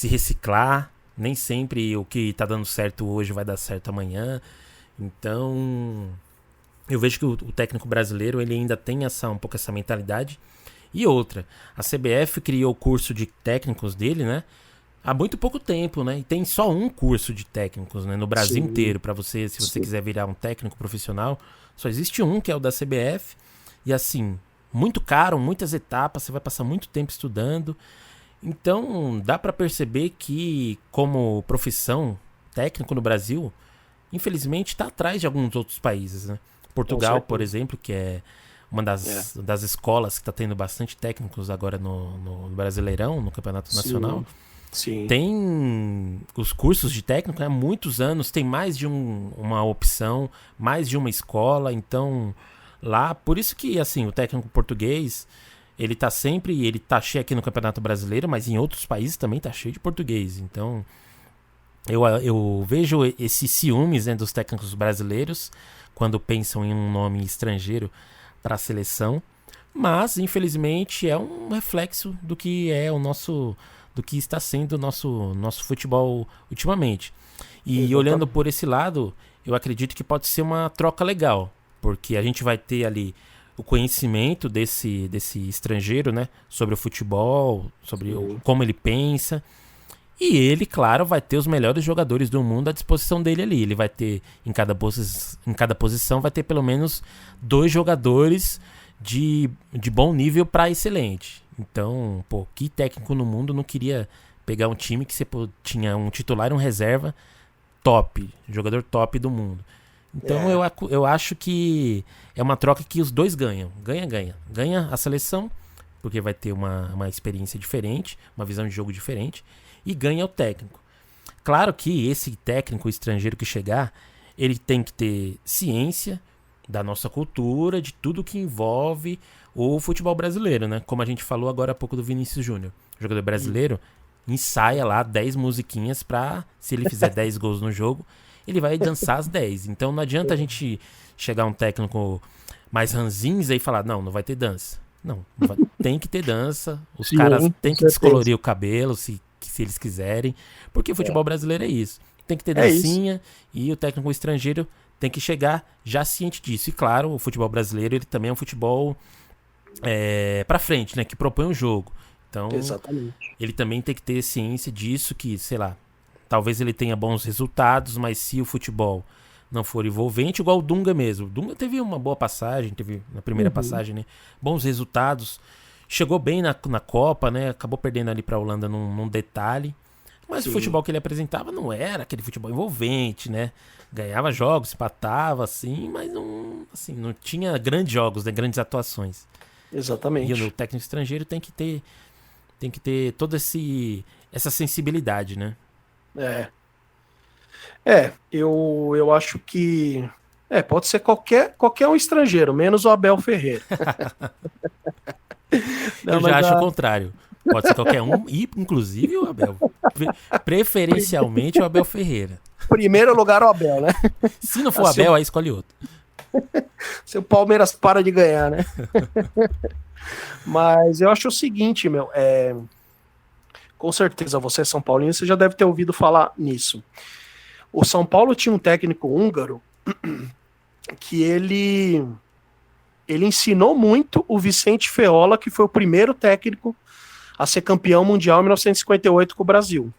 reciclar. Nem sempre o que tá dando certo hoje vai dar certo amanhã. Então, eu vejo que o técnico brasileiro ele ainda tem um pouco essa mentalidade. E outra, a CBF criou o curso de técnicos dele, né? Há muito pouco tempo, né? E tem só um curso de técnicos, né? No Brasil inteiro, para você, se você quiser virar um técnico profissional, só existe um, que é o da CBF. E assim, muito caro, muitas etapas, você vai passar muito tempo estudando. Então, dá para perceber que, como profissão, técnico no Brasil, infelizmente está atrás de alguns outros países, né? Portugal, por exemplo, que é uma das escolas que está tendo bastante técnicos agora no Brasileirão, no Campeonato Nacional. Sim. Tem os cursos de técnico há muitos anos, tem mais de uma opção, mais de uma escola, então lá, por isso que assim, o técnico português, ele tá cheio aqui no Campeonato Brasileiro, mas em outros países também tá cheio de português, então eu vejo esses ciúmes, né, dos técnicos brasileiros quando pensam em um nome estrangeiro para a seleção, mas infelizmente é um reflexo do que é do que está sendo o nosso futebol ultimamente. E olhando por esse lado, eu acredito que pode ser uma troca legal, porque a gente vai ter ali o conhecimento desse estrangeiro, né, sobre o futebol, sobre como ele pensa, e ele, claro, vai ter os melhores jogadores do mundo à disposição dele ali. Ele vai ter, em cada posição, vai ter pelo menos 2 jogadores de bom nível para excelente. Então, que técnico no mundo não queria pegar um time que você tinha um titular e um reserva top, jogador top do mundo. Então eu acho que é uma troca que os dois ganham. Ganha a seleção, porque vai ter uma experiência diferente, uma visão de jogo diferente, e ganha o técnico. Claro que esse técnico estrangeiro que chegar, ele tem que ter ciência da nossa cultura, de tudo que envolve o futebol brasileiro, né? Como a gente falou agora há pouco do Vinícius Júnior. O jogador brasileiro ensaia lá 10 musiquinhas pra, se ele fizer 10 gols no jogo, ele vai dançar as 10. Então não adianta a gente chegar um técnico mais ranzinza e falar, não vai ter dança. Não, tem que ter dança. Os caras têm que descolorir o cabelo, se eles quiserem. Porque o futebol brasileiro é isso. Tem que ter dancinha e o técnico estrangeiro tem que chegar já ciente disso. E claro, o futebol brasileiro ele também é um futebol pra frente, né? Que propõe um jogo. Então, ele também tem que ter ciência disso, que, sei lá, talvez ele tenha bons resultados, mas se o futebol não for envolvente, igual o Dunga mesmo. O Dunga teve uma boa passagem, teve na primeira passagem, né? Bons resultados. Chegou bem na Copa, né? Acabou perdendo ali pra Holanda num detalhe. Mas o futebol que ele apresentava não era aquele futebol envolvente, né? Ganhava jogos, empatava, assim, mas não tinha grandes jogos, né? Grandes atuações. Exatamente. E o técnico estrangeiro tem que ter toda essa sensibilidade, né? Eu acho que pode ser qualquer um estrangeiro, menos o Abel Ferreira. Eu já acho o contrário. Pode ser qualquer um, e inclusive o Abel. Preferencialmente o Abel Ferreira. Primeiro lugar o Abel, né? Se não for o Abel, aí escolhe outro. Se o Palmeiras para de ganhar, né? Mas eu acho o seguinte, meu, com certeza você é São Paulino, você já deve ter ouvido falar nisso. O São Paulo tinha um técnico húngaro que ele ensinou muito o Vicente Feola, que foi o primeiro técnico a ser campeão mundial em 1958 com o Brasil.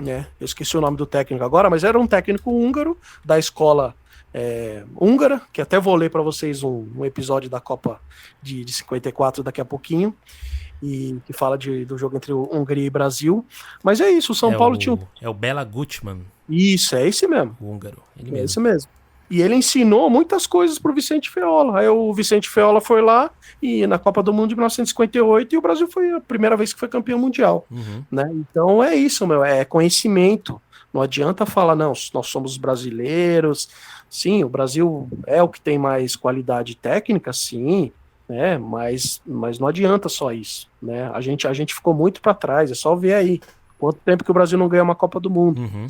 Né? Eu esqueci o nome do técnico agora, mas era um técnico húngaro da escola húngara, que até vou ler para vocês um episódio da Copa de 54 daqui a pouquinho, e que fala do jogo entre Hungria e Brasil. Mas é isso, o São Paulo tinha... É o Bela Gutmann. Isso, é esse mesmo. O húngaro. Ele mesmo. Esse mesmo. E ele ensinou muitas coisas pro Vicente Feola. Aí o Vicente Feola foi lá e na Copa do Mundo de 1958 e o Brasil foi a primeira vez que foi campeão mundial. Uhum. Né? Então é isso, meu, é conhecimento. Não adianta falar, não, nós somos brasileiros. Sim, o Brasil é o que tem mais qualidade técnica, sim, né? Mas não adianta só isso. Né? A gente ficou muito para trás, é só ver aí. Quanto tempo que o Brasil não ganha uma Copa do Mundo? Uhum.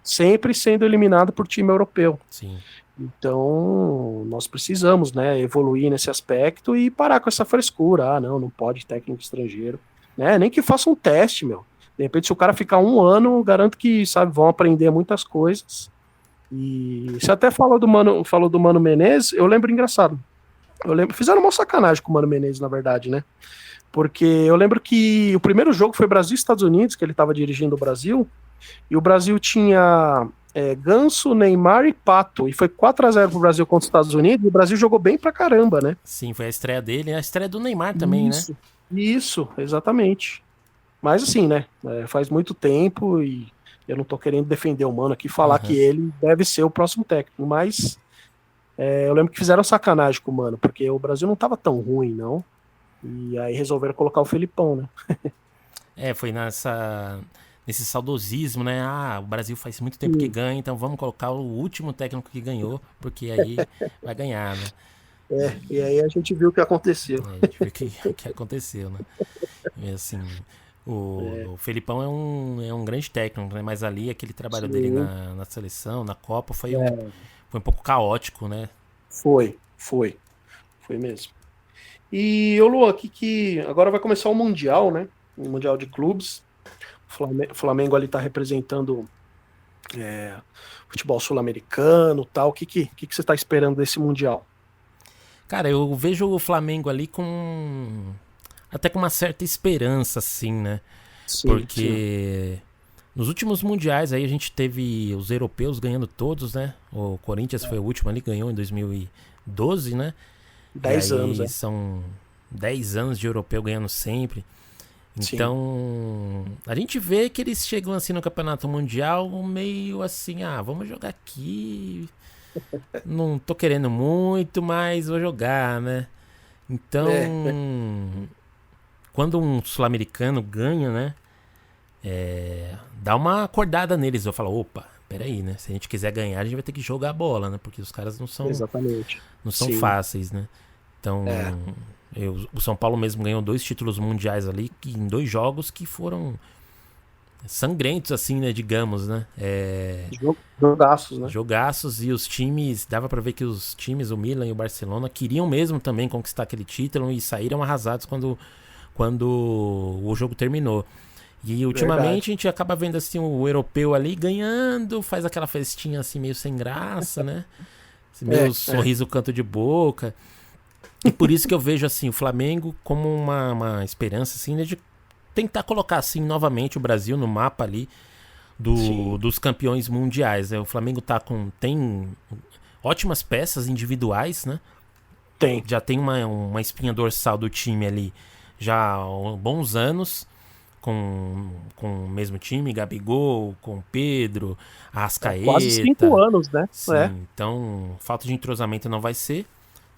Sempre sendo eliminado por time europeu. Sim. Então, nós precisamos, né, evoluir nesse aspecto e parar com essa frescura. Ah, não pode técnico estrangeiro. Né? Nem que faça um teste, meu. De repente, se o cara ficar um ano, garanto que, sabe, vão aprender muitas coisas. E você até falou do Mano Menezes, eu lembro engraçado. Fizeram uma sacanagem com o Mano Menezes, na verdade, né? Porque eu lembro que o primeiro jogo foi Brasil e Estados Unidos, que ele estava dirigindo o Brasil, e o Brasil tinha Ganso, Neymar e Pato, e foi 4-0 pro Brasil contra os Estados Unidos, e o Brasil jogou bem pra caramba, né? Sim, foi a estreia dele, a estreia do Neymar também, Isso, né? Isso, exatamente. Mas assim, né, faz muito tempo e eu não tô querendo defender o Mano aqui, falar que ele deve ser o próximo técnico, mas eu lembro que fizeram sacanagem com o Mano, porque o Brasil não tava tão ruim, não. E aí resolveram colocar o Felipão, né? Foi nesse saudosismo, né? Ah, o Brasil faz muito tempo que ganha, então vamos colocar o último técnico que ganhou, porque aí vai ganhar, né? E aí a gente viu o que aconteceu. A gente viu o que aconteceu, né? E assim, o Felipão é um grande técnico, né? Mas ali aquele trabalho dele na seleção, na Copa, foi um pouco caótico, né? Foi mesmo. E, Luan, que agora vai começar o Mundial, né? O Mundial de Clubes. O Flamengo ali tá representando futebol sul-americano e tal. O que você tá esperando desse Mundial? Cara, eu vejo o Flamengo ali até com uma certa esperança, assim, né? Sim, porque nos últimos mundiais aí a gente teve os europeus ganhando todos, né? O Corinthians foi o último ali, ganhou em 2012, né? 10 anos, né? São 10 anos de europeu ganhando sempre. Então, a gente vê que eles chegam assim no Campeonato Mundial meio assim, vamos jogar aqui. Não tô querendo muito, mas vou jogar, né? Então, quando um sul-americano ganha, né? Dá uma acordada neles. Eu falo, opa, peraí, né? Se a gente quiser ganhar, a gente vai ter que jogar a bola, né? Porque os caras não são fáceis, né? Então, o São Paulo mesmo ganhou 2 títulos mundiais ali, em 2 jogos que foram sangrentos, assim, né? Digamos, né? Jogaços, né? Jogaços, e os times, dava pra ver que os times, o Milan e o Barcelona, queriam mesmo também conquistar aquele título e saíram arrasados quando o jogo terminou. E ultimamente a gente acaba vendo assim o europeu ali ganhando, faz aquela festinha assim meio sem graça, né? Meio sorriso canto de boca. E por isso que eu vejo assim o Flamengo como uma esperança assim, né, de tentar colocar assim novamente o Brasil no mapa ali dos campeões mundiais. O Flamengo tem ótimas peças individuais, né? Já tem uma espinha dorsal do time ali já há bons anos. Com o mesmo time, Gabigol, com Pedro, Arrascaeta. Quase 5 anos, né? Sim, então falta de entrosamento não vai ser.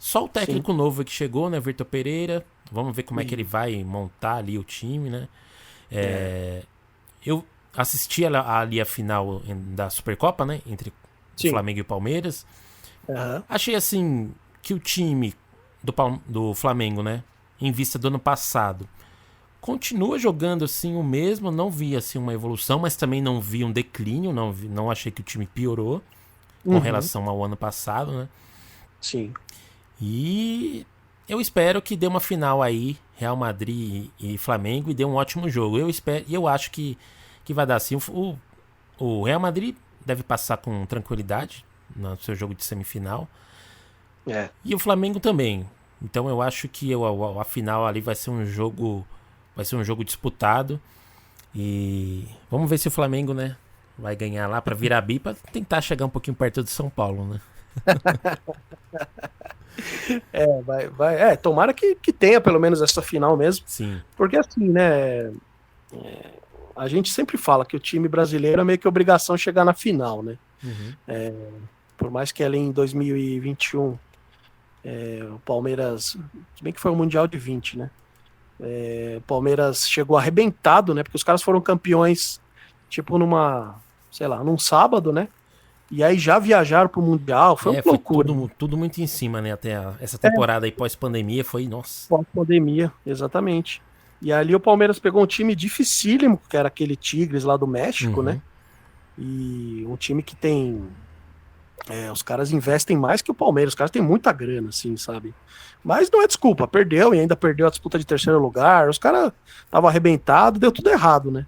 Só o técnico novo que chegou, né? Vitor Pereira. Vamos ver como é que ele vai montar ali o time, né? Eu assisti ali a final da Supercopa, né? Entre o Flamengo e o Palmeiras. Achei assim que o time do Flamengo, né? Em vista do ano passado, continua jogando assim o mesmo, não vi assim uma evolução, mas também não vi um declínio, não achei que o time piorou com relação ao ano passado, né? Sim. E eu espero que dê uma final aí, Real Madrid e Flamengo, e dê um ótimo jogo. Eu acho que vai dar assim. O Real Madrid deve passar com tranquilidade no seu jogo de semifinal. E o Flamengo também. Então eu acho que a final ali vai ser um jogo disputado. E vamos ver se o Flamengo, né, vai ganhar lá para virar bi, para tentar chegar um pouquinho perto do São Paulo, né? Tomara que tenha pelo menos essa final mesmo. Sim. Porque assim, né, a gente sempre fala que o time brasileiro é meio que obrigação chegar na final, né? Por mais que ali em 2021 o Palmeiras, se bem que foi o Mundial de 20, né? O Palmeiras chegou arrebentado, né? Porque os caras foram campeões, tipo, num sábado, né? E aí já viajaram pro Mundial, foi uma loucura. Tudo muito em cima, né? Até essa temporada aí pós-pandemia foi, nossa. Pós-pandemia, exatamente. E ali o Palmeiras pegou um time dificílimo, que era aquele Tigres lá do México, né? E um time que tem... os caras investem mais que o Palmeiras, os caras têm muita grana, assim, sabe? Mas não é desculpa, perdeu e ainda perdeu a disputa de terceiro lugar, os caras estavam arrebentados, deu tudo errado, né?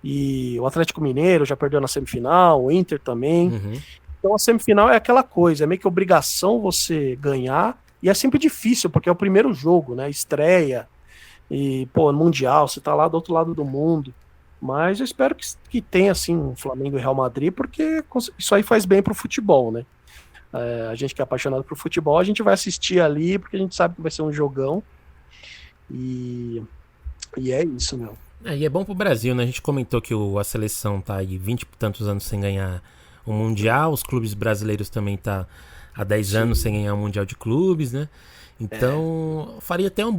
E o Atlético Mineiro já perdeu na semifinal, o Inter também. Então a semifinal é aquela coisa, é meio que obrigação você ganhar, e é sempre difícil, porque é o primeiro jogo, né? Estreia, e, pô, Mundial, você tá lá do outro lado do mundo. Mas eu espero que tenha, assim, um Flamengo e Real Madrid, porque isso aí faz bem pro futebol, né? A gente que é apaixonado por futebol, a gente vai assistir ali, porque a gente sabe que vai ser um jogão. E é isso, meu. E é bom pro Brasil, né? A gente comentou que a seleção tá aí 20 e tantos anos sem ganhar o Mundial, os clubes brasileiros também tá há 10 anos sem ganhar o Mundial de Clubes, né? Então, faria até um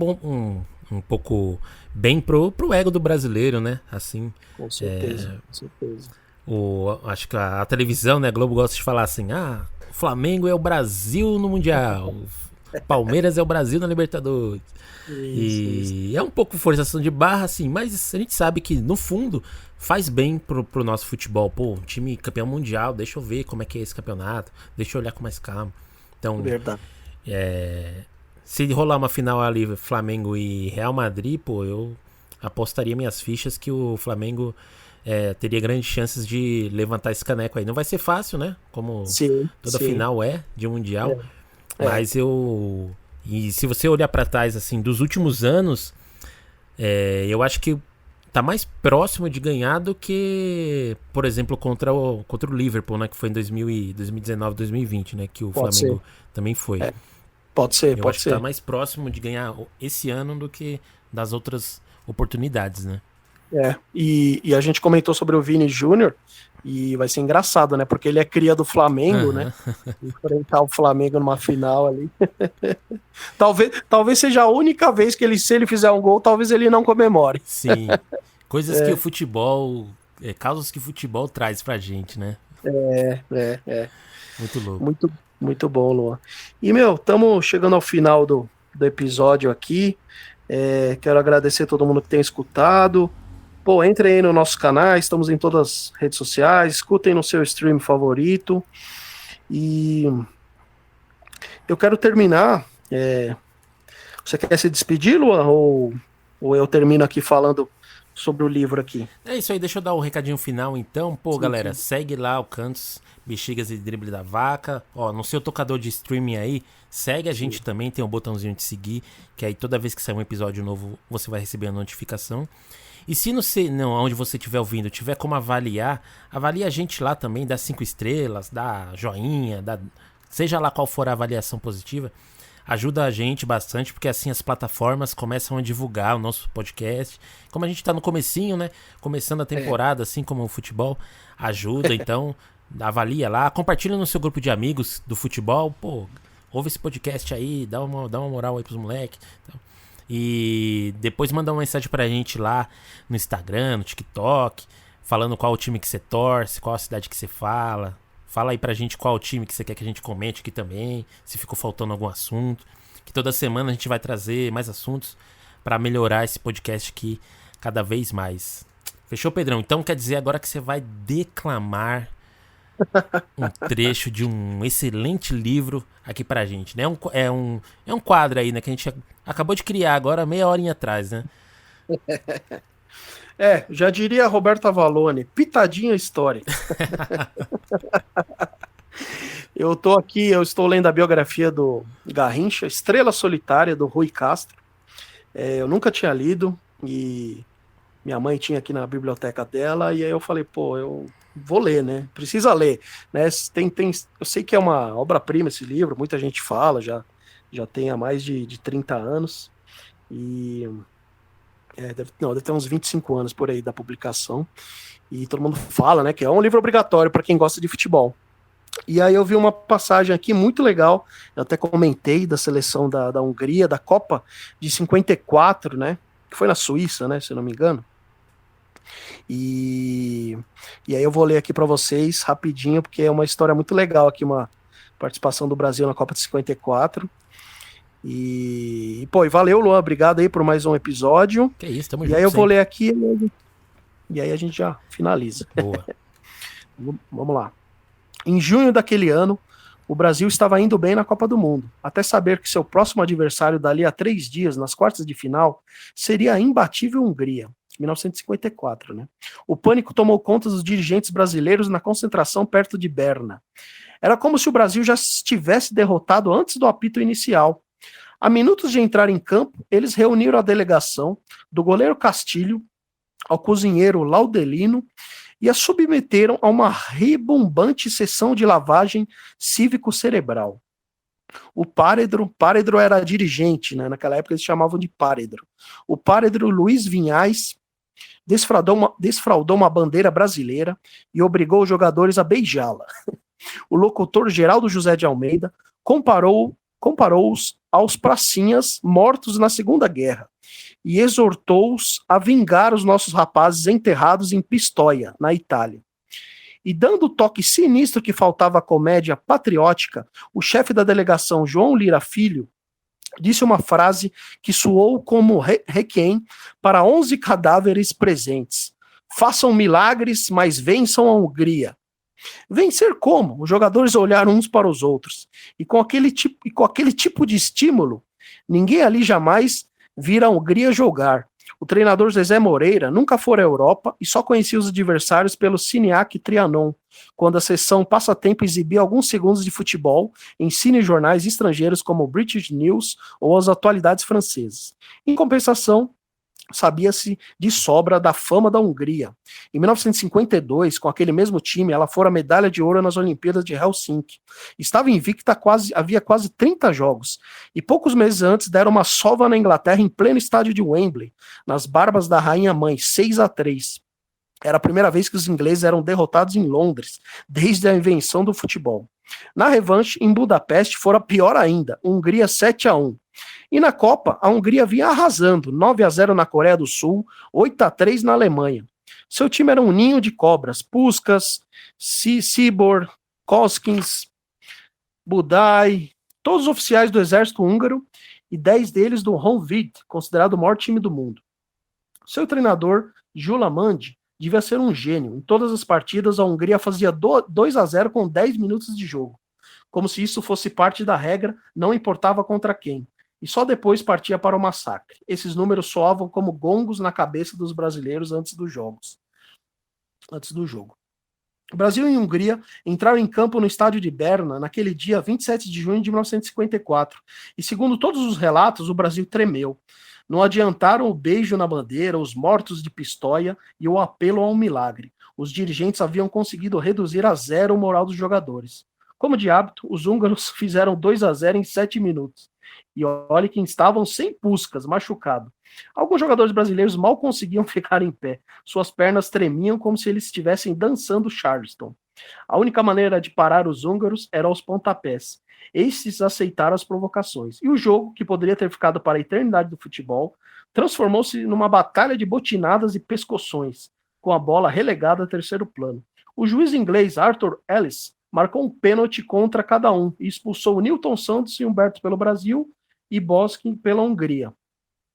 pouco bem pro ego do brasileiro, né? Assim. Com certeza, com certeza. Acho que a televisão, né? A Globo gosta de falar assim: o Flamengo é o Brasil no Mundial, o Palmeiras é o Brasil na Libertadores. Isso. É um pouco forçação de barra, assim, mas a gente sabe que, no fundo, faz bem pro nosso futebol. Pô, um time campeão mundial, deixa eu ver como é que é esse campeonato, deixa eu olhar com mais calma. Então, verdade. Se rolar uma final ali, Flamengo e Real Madrid, pô, eu apostaria minhas fichas que o Flamengo teria grandes chances de levantar esse caneco aí. Não vai ser fácil, né? Como toda final de Mundial. Mas E se você olhar pra trás, assim, dos últimos anos, eu acho que tá mais próximo de ganhar do que, por exemplo, contra o Liverpool, né? Que foi em 2019, 2020, né? Que o Flamengo também foi. Pode ser, Eu acho que tá mais próximo de ganhar esse ano do que das outras oportunidades, né? E a gente comentou sobre o Vini Júnior, e vai ser engraçado, né? Porque ele é cria do Flamengo, né? Enfrentar o Flamengo numa final ali. talvez seja a única vez que se ele fizer um gol, talvez ele não comemore. Sim. Coisas que o futebol... causas que o futebol traz pra gente, né? Muito louco. Muito, muito bom, Luan. E, estamos chegando ao final do episódio aqui. Quero agradecer a todo mundo que tem escutado. Pô, entrem aí no nosso canal, estamos em todas as redes sociais, escutem no seu stream favorito. E eu quero terminar. Você quer se despedir, Luan? Ou eu termino aqui falando sobre o livro aqui? É isso aí, deixa eu dar um recadinho final então. Pô, galera, segue lá o Cantos, Bexigas e Drible da Vaca. Ó, no seu tocador de streaming aí, segue a gente também, tem um botãozinho de seguir, que aí toda vez que sair um episódio novo, você vai receber a notificação. E se onde você estiver ouvindo, tiver como avaliar, avalie a gente lá também, dá 5 estrelas, dá joinha, seja lá qual for a avaliação positiva, ajuda a gente bastante, porque assim as plataformas começam a divulgar o nosso podcast. Como a gente tá no comecinho, né? Começando a temporada, assim como o futebol, ajuda, então avalia lá, compartilha no seu grupo de amigos do futebol, pô, ouve esse podcast aí, dá uma moral aí pros moleques, então. E depois manda uma mensagem pra gente lá no Instagram, no TikTok, falando qual o time que você torce, qual a cidade que você fala. Fala aí pra gente qual o time que você quer que a gente comente aqui também, se ficou faltando algum assunto. Que toda semana a gente vai trazer mais assuntos pra melhorar esse podcast aqui cada vez mais. Fechou, Pedrão? Então quer dizer agora que você vai declamar um trecho de um excelente livro aqui pra gente, né? É um quadro aí, né? Que a gente acabou de criar agora, meia horinha atrás, né? Já diria Roberto Avalone, pitadinha histórica. Eu estou lendo a biografia do Garrincha, Estrela Solitária, do Rui Castro. Eu nunca tinha lido e minha mãe tinha aqui na biblioteca dela, e aí eu falei, eu vou ler, né? Precisa ler, né? Eu sei que é uma obra-prima esse livro, muita gente fala, já tem há mais de 30 anos, e deve ter uns 25 anos por aí da publicação, e todo mundo fala, né, que é um livro obrigatório para quem gosta de futebol. E aí eu vi uma passagem aqui muito legal, eu até comentei da seleção da Hungria, da Copa de 54, né, que foi na Suíça, né, se eu não me engano. E aí eu vou ler aqui para vocês rapidinho, porque é uma história muito legal aqui, uma participação do Brasil na Copa de 54. E valeu, Luan, obrigado aí por mais um episódio. Que isso, tamo junto. E aí eu vou ler aqui, e aí a gente já finaliza. Boa. Vamos lá. Em junho daquele ano, o Brasil estava indo bem na Copa do Mundo, até saber que seu próximo adversário dali a 3 dias, nas quartas de final, seria a imbatível Hungria. 1954, né? O pânico tomou conta dos dirigentes brasileiros na concentração perto de Berna. Era como se o Brasil já estivesse derrotado antes do apito inicial. A minutos de entrar em campo, eles reuniram a delegação do goleiro Castilho ao cozinheiro Laudelino e a submeteram a uma rebumbante sessão de lavagem cívico-cerebral. O Páredro era dirigente, né? Naquela época eles chamavam de Páredro. O Páredro Luiz Vinhais desfraudou uma bandeira brasileira e obrigou os jogadores a beijá-la. O locutor Geraldo José de Almeida comparou-os aos pracinhas mortos na Segunda Guerra e exortou-os a vingar os nossos rapazes enterrados em Pistoia, na Itália. E dando o toque sinistro que faltava à comédia patriótica, o chefe da delegação, João Lira Filho, disse uma frase que soou como requiem para 11 cadáveres presentes. Façam milagres, mas vençam a Hungria. Vencer como? Os jogadores olharam uns para os outros. E com aquele tipo de estímulo, ninguém ali jamais vira a Hungria jogar. O treinador Zezé Moreira nunca fora à Europa e só conhecia os adversários pelo Cineac Trianon, quando a sessão Passatempo exibia alguns segundos de futebol em cinejornais estrangeiros como o British News ou as atualidades francesas. Em compensação, sabia-se de sobra da fama da Hungria. Em 1952, com aquele mesmo time, ela fora medalha de ouro nas Olimpíadas de Helsinki. Estava invicta havia quase 30 jogos, e poucos meses antes deram uma sova na Inglaterra em pleno estádio de Wembley, nas barbas da Rainha Mãe, 6-3. Era a primeira vez que os ingleses eram derrotados em Londres, desde a invenção do futebol. Na revanche, em Budapeste, fora pior ainda, Hungria 7-1. E na Copa, a Hungria vinha arrasando, 9-0 na Coreia do Sul, 8-3 na Alemanha. Seu time era um ninho de cobras, Puskás, Sibor, Koskins, Budaj, todos os oficiais do exército húngaro e 10 deles do Honvéd, considerado o maior time do mundo. Seu treinador, Gyula Mandi, devia ser um gênio. Em todas as partidas, a Hungria fazia 2-0 com 10 minutos de jogo. Como se isso fosse parte da regra, não importava contra quem. E só depois partia para o massacre. Esses números soavam como gongos na cabeça dos brasileiros antes do jogo. O Brasil e a Hungria entraram em campo no estádio de Berna naquele dia 27 de junho de 1954. E segundo todos os relatos, o Brasil tremeu. Não adiantaram o beijo na bandeira, os mortos de Pistoia e o apelo a um milagre. Os dirigentes haviam conseguido reduzir a 0 o moral dos jogadores. Como de hábito, os húngaros fizeram 2-0 em 7 minutos. E olha que estavam sem Puskás, machucado. Alguns jogadores brasileiros mal conseguiam ficar em pé. Suas pernas tremiam como se eles estivessem dançando Charleston. A única maneira de parar os húngaros era aos pontapés. Estes aceitaram as provocações. E o jogo, que poderia ter ficado para a eternidade do futebol, transformou-se numa batalha de botinadas e pescoções, com a bola relegada a terceiro plano. O juiz inglês Arthur Ellis marcou um pênalti contra cada um e expulsou Nilton Santos e Humberto pelo Brasil e Boskin pela Hungria.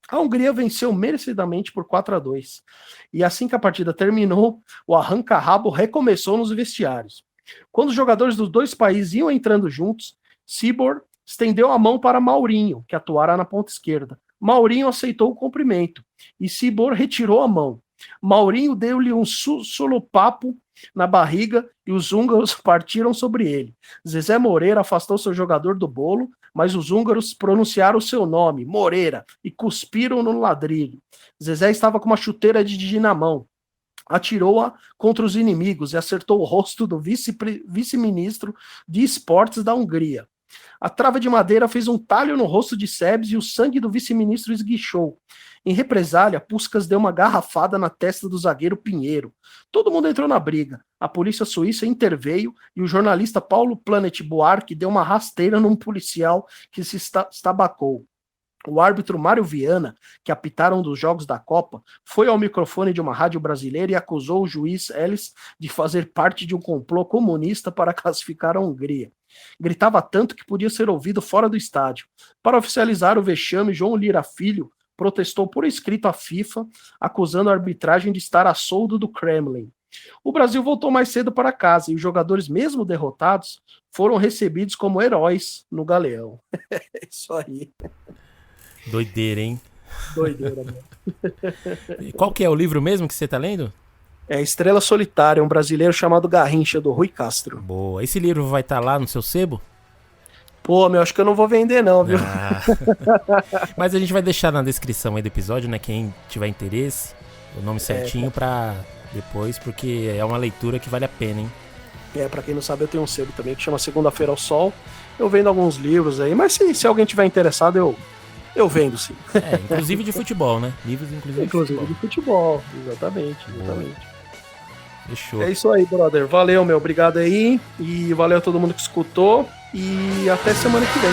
A Hungria venceu merecidamente por 4-2. E assim que a partida terminou, o arranca-rabo recomeçou nos vestiários. Quando os jogadores dos dois países iam entrando juntos, Cibor estendeu a mão para Maurinho, que atuara na ponta esquerda. Maurinho aceitou o cumprimento e Cibor retirou a mão. Maurinho deu-lhe um sulupapo na barriga e os húngaros partiram sobre ele. Zezé Moreira afastou seu jogador do bolo, mas os húngaros pronunciaram seu nome, Moreira, e cuspiram no ladrilho. Zezé estava com uma chuteira de Didi na mão. Atirou-a contra os inimigos e acertou o rosto do vice-ministro de esportes da Hungria. A trava de madeira fez um talho no rosto de Sebes e o sangue do vice-ministro esguichou. Em represália, Puskás deu uma garrafada na testa do zagueiro Pinheiro. Todo mundo entrou na briga. A polícia suíça interveio e o jornalista Paulo Planet Buarque deu uma rasteira num policial que se estabacou. O árbitro Mário Viana, que apitaram um dos jogos da Copa, foi ao microfone de uma rádio brasileira e acusou o juiz Ellis de fazer parte de um complô comunista para classificar a Hungria. Gritava tanto que podia ser ouvido fora do estádio. Para oficializar o vexame, João Lira Filho protestou por escrito à FIFA, acusando a arbitragem de estar a soldo do Kremlin. O Brasil voltou mais cedo para casa e os jogadores, mesmo derrotados, foram recebidos como heróis no Galeão. É isso aí. Doideira, hein? Doideira, mano. Qual que é o livro mesmo que você tá lendo? É Estrela Solitária, um brasileiro chamado Garrincha, do Rui Castro. Boa. Esse livro vai estar lá no seu sebo? Pô, meu, acho que eu não vou vender não, viu? Ah. Mas a gente vai deixar na descrição aí do episódio, né? Quem tiver interesse, o nome certinho pra depois, porque é uma leitura que vale a pena, hein? Pra quem não sabe, eu tenho um sebo também que chama Segunda-feira ao Sol. Eu vendo alguns livros aí, mas se alguém tiver interessado, eu vendo sim. Inclusive de futebol, né? Livros inclusive de futebol. Exatamente. Fechou. É isso aí, brother. Valeu, meu. Obrigado aí. E valeu a todo mundo que escutou. E até semana que vem.